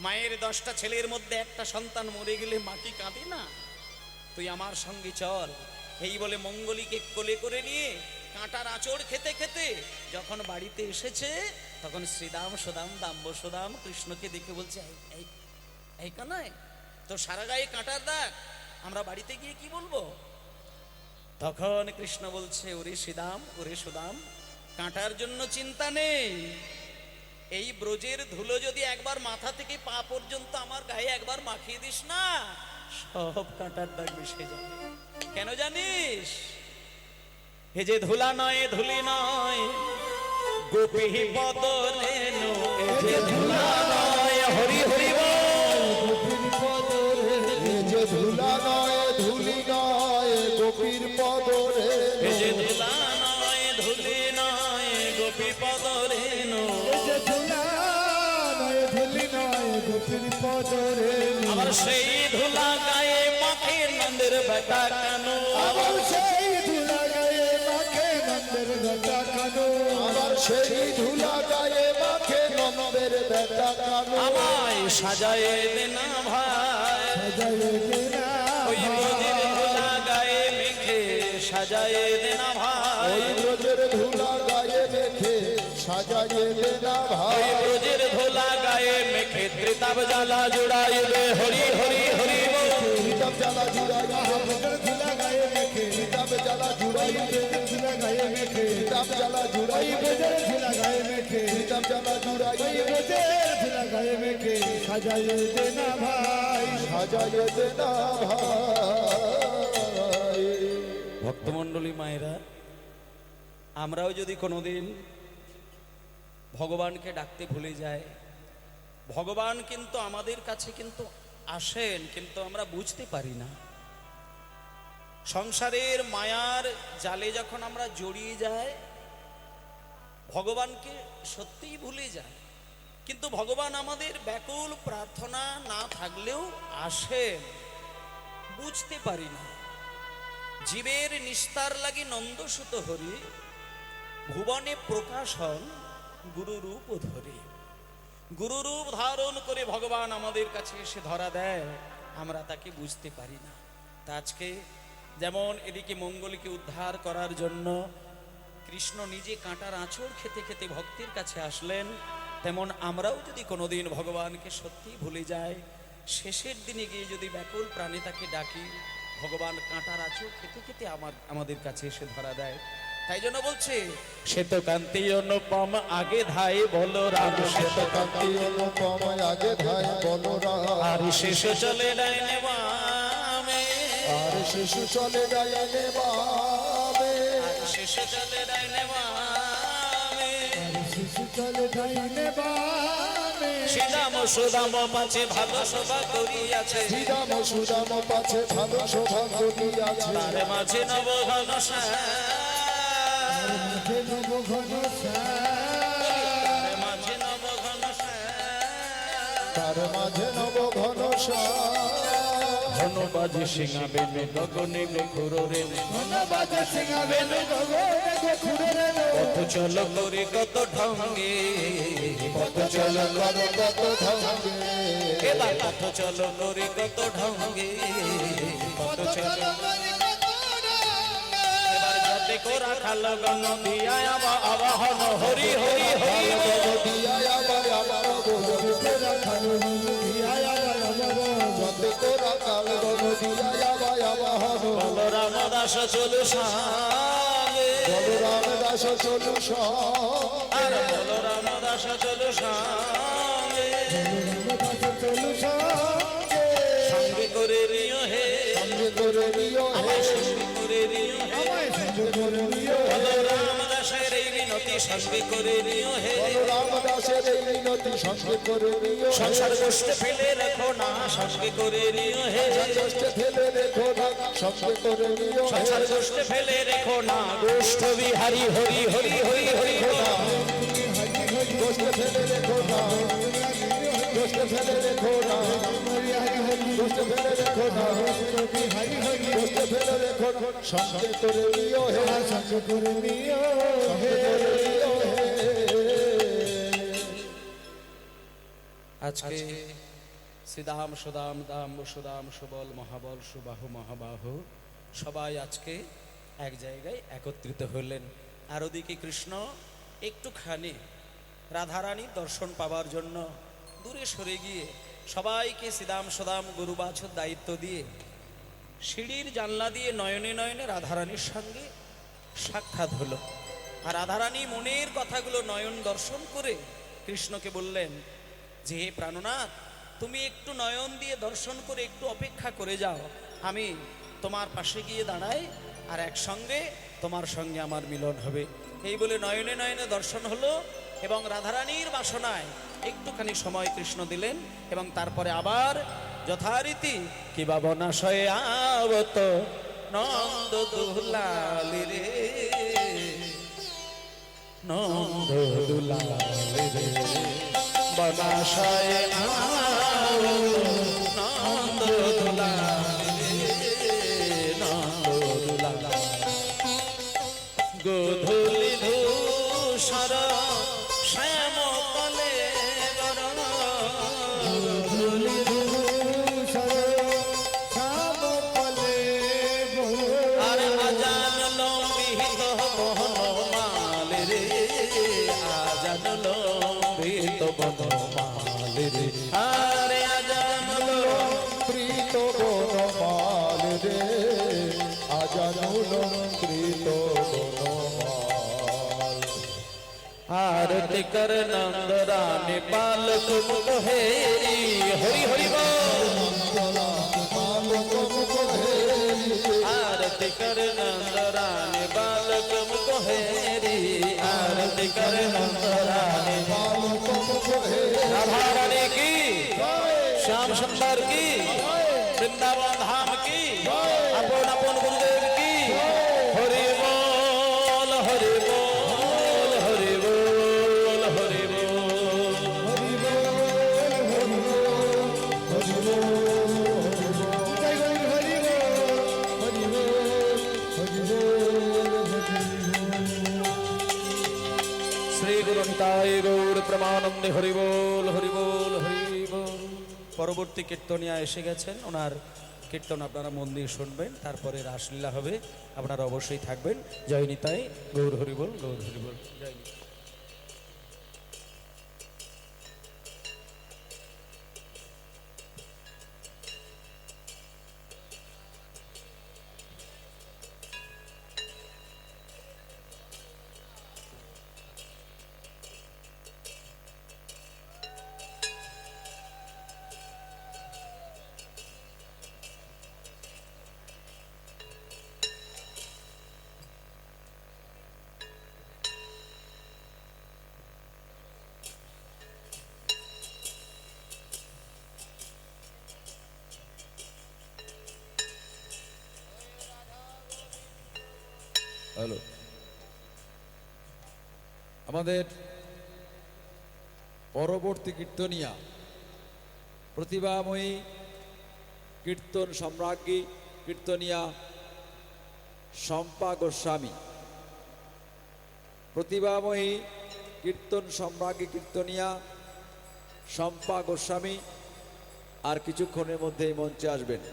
মায়ের 10টা ছেলের মধ্যে একটা সন্তান মরে গেলে মা কি কাঁদে না? তুই আমার সঙ্গে চল। এই বলে মঙ্গলীকে কোলে করে নিয়ে কাঁটার আঁচড় খেতে খেতে যখন বাড়িতে এসেছে, তখন শ্রীদাম সুদাম দাম্ব সুদাম কৃষ্ণকে দেখে বলছে, এই কানাই, তো সারা গায়ে কাঁটার দাগ, আমরা বাড়িতে গিয়ে কি বলবো? তখন কৃষ্ণ বলছে, ওরে শ্রীদাম, ওরে সুদাম, কাঁটার জন্য চিন্তা নেই। এই ব্রজের ধুলো যদি একবার মাথা থেকে পা পর্যন্ত আমার গায়ে একবার মাখিয়ে দিস না, সব কাঁটার দাগ মিশে যাবে। কেন জানিস? এ যে ধুলা নয়, ধুলি নয়, গোপী বদলেনু, এ যে ধুলা নয়, হরি হরি বল, গোপীর পদরে, এ যে ধুলা নয় ধুলি নয়, গোপীর পদরে, এ যে ধুলা নয়, ধুলি নয়, গোপী বদলেনু, এ যে ধুলা নয় ধুলি নয়, গোপীর পদরে, আবার সেই ধুলা গায়ে মাখে নন্দের বেটা কানু, আবার সেই ধুলা গায়ে মাখে নন্দের বেটা কানু, আবার সেই ধুলা গায়ে মাখে নন্দের বেটা কানু, আমায় সাজায়ে দে না ভাই, সাজায়ে দে না ওই ব্রজের ধুলা গায়ে মেখে সাজায়ে দে না ভাই, ওই ব্রজের ধুলা গায়ে মেখে সাজায়ে দে না ভাই, ওই ব্রজের ধুলা গায়ে মেখে ত্রিতাব জ্বালা জুড়াইবে, হরি হরি হরি বল, ত্রিতাব জ্বালা জুড়াইবে, ব্রজের ধুলা গায়ে মেখে ত্রিতাব জ্বালা জুড়াইবে, ধুলা গায়ে মেখে ত্রিতাব জ্বালা জুড়াইবে, ব্রজের ধুলা গায়ে মেখে ত্রিতাব জ্বালা জুড়াইবে, ব্রজের ধুলা গায়ে মেখে সাজায়ে দে না ভাই, সাজায়ে দে না ভাই। ভক্তমণ্ডলী মায়েরা, আমরাও যদি কোনোদিন ভগবানকে ডাকতে ভুলে যাই, ভগবান কিন্তু আমাদের কাছে কিন্তু আসেন, কিন্তু আমরা বুঝতে পারি না। সংসারের মায়ার জালে যখন আমরা জড়িয়ে যাই, ভগবানকে সত্যিই ভুলে যায়। কিন্তু ভগবান আমাদের ব্যাকুল প্রার্থনা না থাকলেও আসেন। বুঝতে পারি না। জীবের নিস্তার লাগি নন্দসুত হরি, ভুবনে প্রকাশ হন গুরুরূপ ধরে। গুরুরূপ ধারণ করে ভগবান আমাদের কাছে এসে ধরা দেয়, আমরা তাকে বুঝতে পারি না। তা আজকে যেমন এদিকে মঙ্গলকে উদ্ধার করার জন্য কৃষ্ণ নিজে কাঁটার আঁচড় খেতে খেতে ভক্তের কাছে আসলেন, তেমন আমরাও যদি কোনোদিন ভগবানকে সত্যি ভুলে যাই, শেষের দিনে গিয়ে যদি ব্যাকুল প্রাণে তাকে ডাকি, ভগবান কাঁটার আঁচড় খেতে খেতে আমাদের কাছে এসে ধরা দেয়। তাই জন্য বলছে, শ্বেত কান্তি অনুপম আগে ধাই বলো রাম, শ্বেত কান্তি অনুপম আগে ধায় বলরাম, আর শেষ চলে ডাইনে বামে, আর শিশু চলে ডাইনে বামে, আর শেষ চলে ডাইনে বামে। শিশু চলে ডাইনে বামে, শ্রীরাম সুদাম পাছে ভালো সভা করিয়াছে, শ্রীরাম সুদাম পাছে ভালো শোভা করিয়াছে, তার মাঝে নব ঘন শ্যাম, মাঝে নব ঘন শ্যাম, তার মাঝে নব ঘন শ্যাম। তার মাঝে নব ঘন শ্যাম, ঘন বাজে সিংহা বেনে গগনে গোখুর রে, ঘন বাজে সিংহা বেনু গগনে গোখুরে রে, পথ চল করে কত ঢঙ্গে, পথ চল কর কত ঢঙ্গে, এবার পথ চল করে কত ঢঙ্গে, পথ চল এবার যাতে কোরা খাল গণ দিয়া আবাহন হরি হরি হরি বল। দিয়া আবার আমার বলবি তোরা খালো দিয়া আবার আমার যতে তোরা কাল গণ দিয়া আবার আমার বলরাম দাস চলু সঙ্গে, বলরাম দাস চলু আর বলরাম দাস চলু সঙ্গে, চলু সঙ্গে করে নিও হে, সঙ্গে করে নিও হে, আমায় সঙ্গে করে নিও হে। আমায় সঙ্গে করে নিও হে, বলরাম দাসের এই বিনতি সঙ্গে করে নিও হে। বলরাম দাসের এই মিনতি সঙ্গে করে নিও হে, সংসার কষ্টে ফেলে রাখো না, সঙ্গে করে নিও হে। কষ্টে ফেলে রেখো না সঙ্গে করে নিও হে, সংসার কষ্টে ফেলে রেখো না, গোষ্ঠ বিহারি হরি হরি হরি হরি বল। কষ্টে ফেলে রেখো না, কষ্টে ফেলে রেখো না, কষ্টে ফেলে রেখো না, কষ্টে ফেলে রেখো না, সঙ্গে করে নিও হে, সঙ্গে করে নিও হে, আজকে শ্রীদাম সুদাম দাম সুদাম সুবল মহাবল সুবাহু মহাবাহু সবাই আজকে এক জায়গায় একত্রিত হলেন। আর ওদিকে কৃষ্ণ একটুখানি রাধারানীর দর্শন পাবার জন্য দূরে সরে গিয়ে সবাইকে শ্রীদাম সুদাম গরু বাছুর দায়িত্ব দিয়ে সিঁড়ির জানলা দিয়ে নয়নে নয়নে রাধারানীর সঙ্গে সাক্ষাৎ হলো। আর রাধারানী মনের কথাগুলো নয়ন দর্শন করে কৃষ্ণকে বললেন যে, হে প্রাণনাথ, তুমি একটু নয়ন দিয়ে দর্শন করে একটু অপেক্ষা করে যাও, আমি তোমার পাশে গিয়ে দাঁড়াই, আর একসঙ্গে তোমার সঙ্গে আমার মিলন হবে। এই বলে নয়নে নয়নে দর্শন হলো এবং রাধারানীর বাসনায় একটুখানি সময় কৃষ্ণ দিলেন এবং তারপরে আবার যথারীতি কি বাবনাশয়ে আবত নন্দ দুলাল রে, নন্দ দুলাল রে, বনাশয়ে নন্দ দুলাল রে, নন্দ দুলাল। গোধূলি ধূসর শ্যাম কলে গর, গোধূলি ধূসর শ্যাম কলে গর, আর আজান লম্বিত বনমাল রে, আজান লম্বিত বনমাল রে, আরে আজান প্রীত বনমাল রে, আজানুল প্রীত বনমাল, आरती कर नंद रानी पाल तुमको हेरी हरि हरि बोल। आरती कर नंद रानी बाल तुमको हेरी, आरती कर नंद रानी राधा रानी की, श्याम सुंदर की, वृंदावन धाम की, अपन अपन गुरुदेव की। हरि बोल हरि बोल हरि बोल हरि बोल। নিতাই গৌর প্রেমানন্দে হরিবোল হরিবোল হরিবোল। পরবর্তী কীর্তনিয়া এসে গেছেন, ওনার কীর্তন আপনারা মন দিয়ে শুনবেন, তারপরে রাসলীলা হবে, আপনারা অবশ্যই থাকবেন। জয় নিতাই গৌর হরিবোল গৌর হরিবোল জয় নিতাই। হ্যালো, আমাদের পরবর্তী কীর্তনিয়া প্রতিভাময়ী কীর্তন সম্রাজ্ঞী কীর্তনিয়া শম্পা গোস্বামী। প্রতিভাময়ী কীর্তন সম্রাজ্ঞী কীর্তনিয়া শম্পা গোস্বামী আর কিছুক্ষণের মধ্যেই মঞ্চে আসবেন।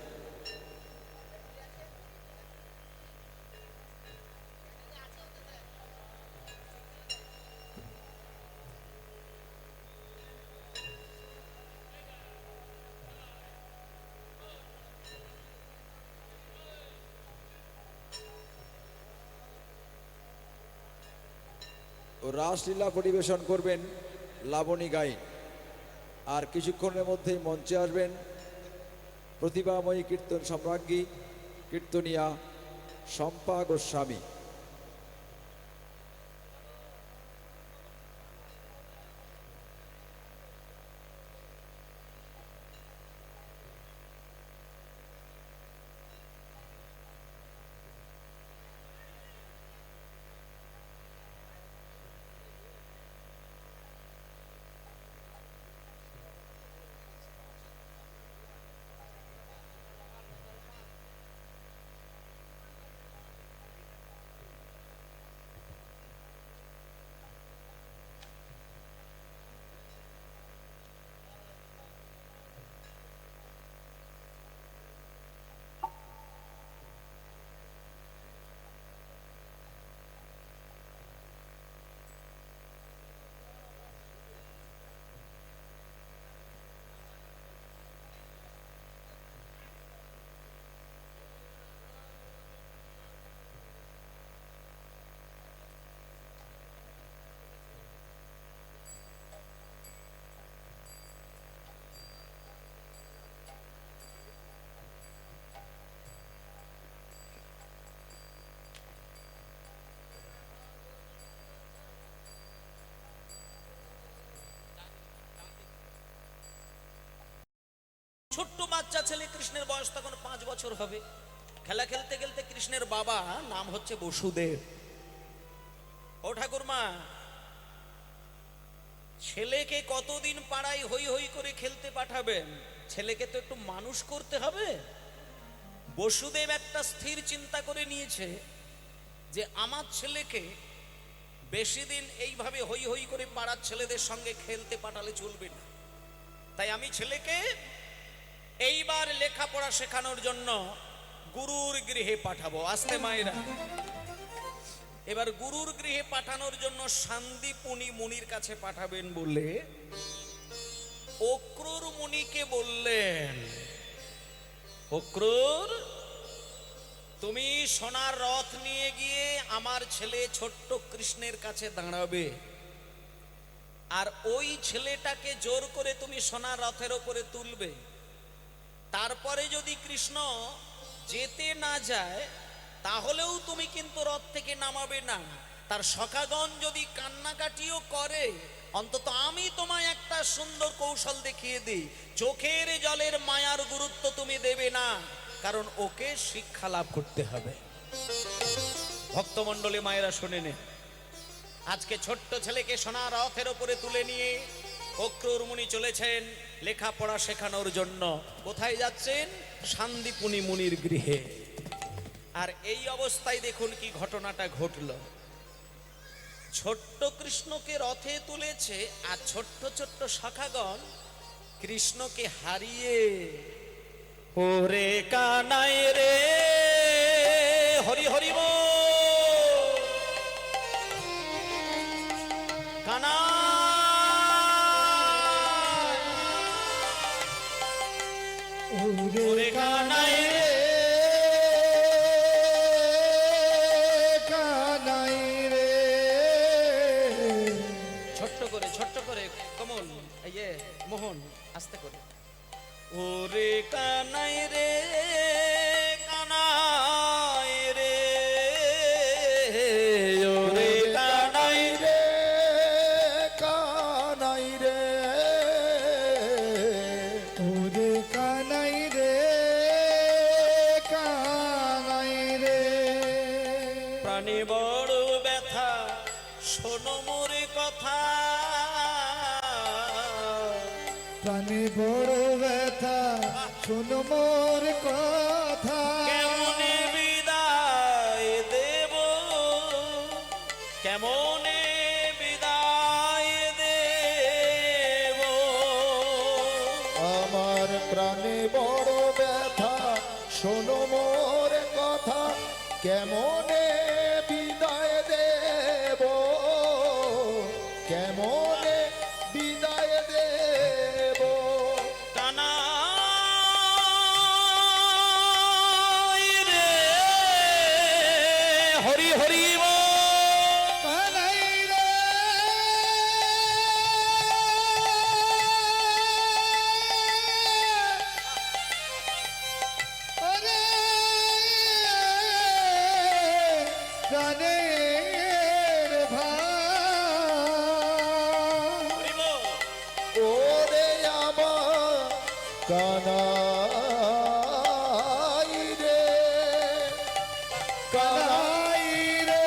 ও রাসলীলা পরিবেশন করবেন লাবণী গাইন। আর কিছুক্ষণের মধ্যেই মঞ্চে আসবেন প্রতিভাময়ী কীর্তন সম্রাজ্ঞী কীর্তনিয়া শম্পা গোস্বামী। ছোট্ট বাচ্চা ছেলে, কৃষ্ণের বয়স তখন 5 বছর হবে। খেলা খেলতে খেলতে কৃষ্ণের বাবা, নাম হচ্ছে বসুদেব, ও ঠাকুরমা, ছেলেকে কতদিন পাড়ায় হই হই করে খেলতে পাঠাবেন? ছেলেকে তো একটু মানুষ করতে হবে। বসুদেব একটা স্থির চিন্তা করে নিয়েছে যে আমার ছেলেকে বেশি দিন এইভাবে হই হই করে পাড়ার ছেলেদের সঙ্গে খেলতে পাঠালে চলবে না। তাই আমি ছেলেকে এইবার লেখাপড়া শেখানোর জন্য গুরুর গৃহে পাঠাবো। আস্তে মায়েরা, এবার গুরুর গৃহে পাঠানোর জন্য শান্তিপুনি মুনির কাছে পাঠাবেন বলে অক্রুর মুনিকে বললেন, অক্রুর, তুমি সোনার রথ নিয়ে গিয়ে আমার ছেলে ছোট্ট কৃষ্ণের কাছে দাঁড়াবে, আর ওই ছেলেটাকে জোর করে তুমি সোনার রথের ওপরে তুলবে। তারপরে যদি কৃষ্ণ যেতে না যায় তাহলেও তুমি কিন্তু রথ থেকে নামাবে না। তার সখাগণ যদি কান্নাকাটিও করে, অন্তত আমি তোমায় একটা সুন্দর কৌশল দেখিয়ে দিই, চোখের জলের মায়ার গুরুত্ব তুমি দেবে না, কারণ ওকে শিক্ষা লাভ করতে হবে। ভক্তমণ্ডলী মায়েরা শুনে নে, আজকে ছোট্ট ছেলেকে সোনার রথের ওপরে তুলে নিয়ে অক্রুর মুনি চলেছেন লেখাপড়া শেখানোর জন্য। কোথায় যাচ্ছেন? শান্তিপুনি মুনির গৃহে। আর এই অবস্থায় দেখুন কি ঘটনাটা ঘটল। ছোট্ট কৃষ্ণকে রথে তুলেছে, আর ছোট্ট ছোট্ট শাখাগণ কৃষ্ণকে হারিয়ে ওরে কানাই রে হরি হরি বল কানাই ওরে কানাই রে কানাই রে। ছোট্ট করে কমল ইয়ে মোহন আস্তে করে ওরে কানাই রে কানাই রে ওরে কানাই রে কানাই রে ওরে কানাই রে কানাই রে। প্রাণে বড় ব্যথা শোনো মোরে কথা প্রাণে বড় ব্যথা শোনো মোর কথা কেমনে বিদায় দেব কেমনে বিদায় দেব আমার প্রাণে বড় ব্যথা শোনো মোর কথা কেমনে বিদায় দেব কেমনে বিদায় দেব। কানাই রে হরি হরি বল কানাই রে ওরে প্রাণের ভাই হরি বল ওরে আমার কানাই রে কানাই রে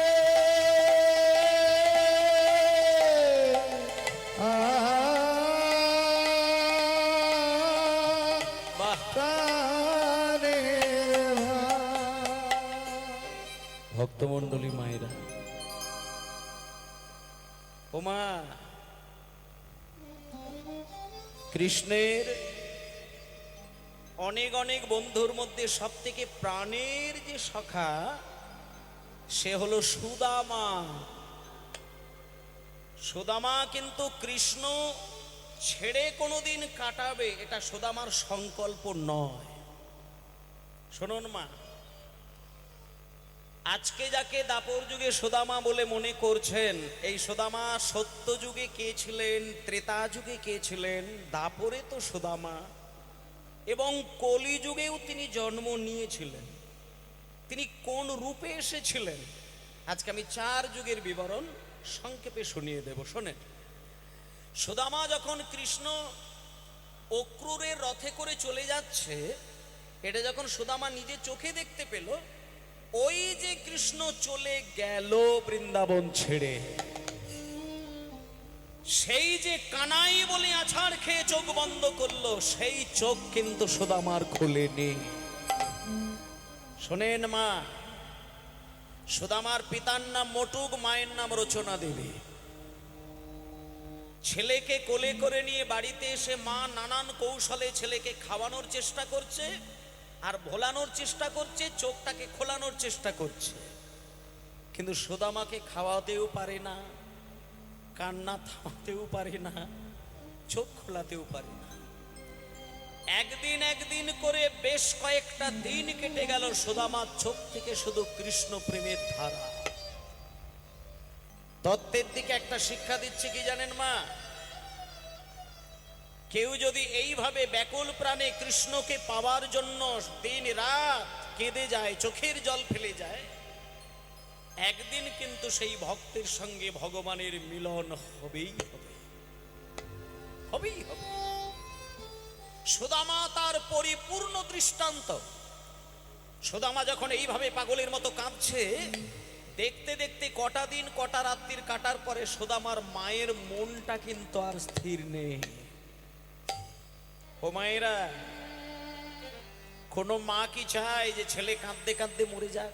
বাহ প্রাণের ভক্তমণ্ডলী মায়েরা, ওমা কৃষ্ণের অনেক অনেক বন্ধুর মধ্যে সব থেকে প্রাণের যে সখা সে হলো সুদামা। সুদামা কিন্তু কৃষ্ণ ছেড়ে কোনোদিন কাটাবে এটা সুদামার সংকল্প নয়। শুনুন মা, আজকে যাকে দাপর যুগে সুদামা বলে মনে করছেন, এই সুদামা সত্য যুগে কে ছিলেন, ত্রেতা যুগে কে ছিলেন, দাপরে তো সুদামা, এবং কলি যুগেও তিনি জন্ম নিয়েছিলেন। তিনি কোন রূপে এসেছিলেন আজকে আমি 4 যুগের বিবরণ সংক্ষেপে শুনিয়ে দেব। শোনেন, সুদামা যখন কৃষ্ণ অক্রূরের রথে করে চলে যাচ্ছে, এটা যখন সুদামা নিজে চোখে দেখতে পেল, ওই যে কৃষ্ণ চলে গেল বৃন্দাবন ছেড়ে, সেই যে কানাই বলে আছাড় খেয়ে চোখ বন্ধ করলো, সেই চোখ কিন্তু সুদামার খোলেনি। শোনেন মা, সুদামার পিতার নাম মটুক, মায়ের নাম রচনা দেবী। ছেলেকে কোলে করে নিয়ে বাড়িতে এসে মা নানান কৌশলে ছেলেকে খাওয়ানোর চেষ্টা করছে, আর ভোলানোর চেষ্টা করছে, চোখটাকে খোলানোর চেষ্টা করছে, কিন্তু সুদামাকে খাওয়াতেও পারে না, কান্না থামাতেও পারে না, চোখ খোলাতেও পারে না। একদিন করে বেশ কয়েকটা দিন কেটে গেল, সুদামার চোখ থেকে শুধু কৃষ্ণ প্রেমের ধারা। তত্ত্বের দিকে একটা শিক্ষা দিচ্ছে কি জানেন মা, কেউ যদি এইভাবে ব্যাকুল প্রাণে কৃষ্ণকে পাওয়ার জন্য দিন রাত কেঁদে যায়, চোখের জল ফেলে যায়, একদিন কিন্তু সেই ভক্তের সঙ্গে ভগবানের মিলন হবেই হবে, হবেই হবে। সুদামা তার পরিপূর্ণ দৃষ্টান্ত। সুদামা যখন এইভাবে পাগলের মতো কাঁদছে, দেখতে দেখতে কটা দিন কটা রাত্রির কাটার পরে সুদামার মায়ের মনটা কিন্তু আর স্থির নেই। ও মায়েরা, কোন মা কি চায় যে ছেলে কাঁদতে কাঁদতে মরে যাক?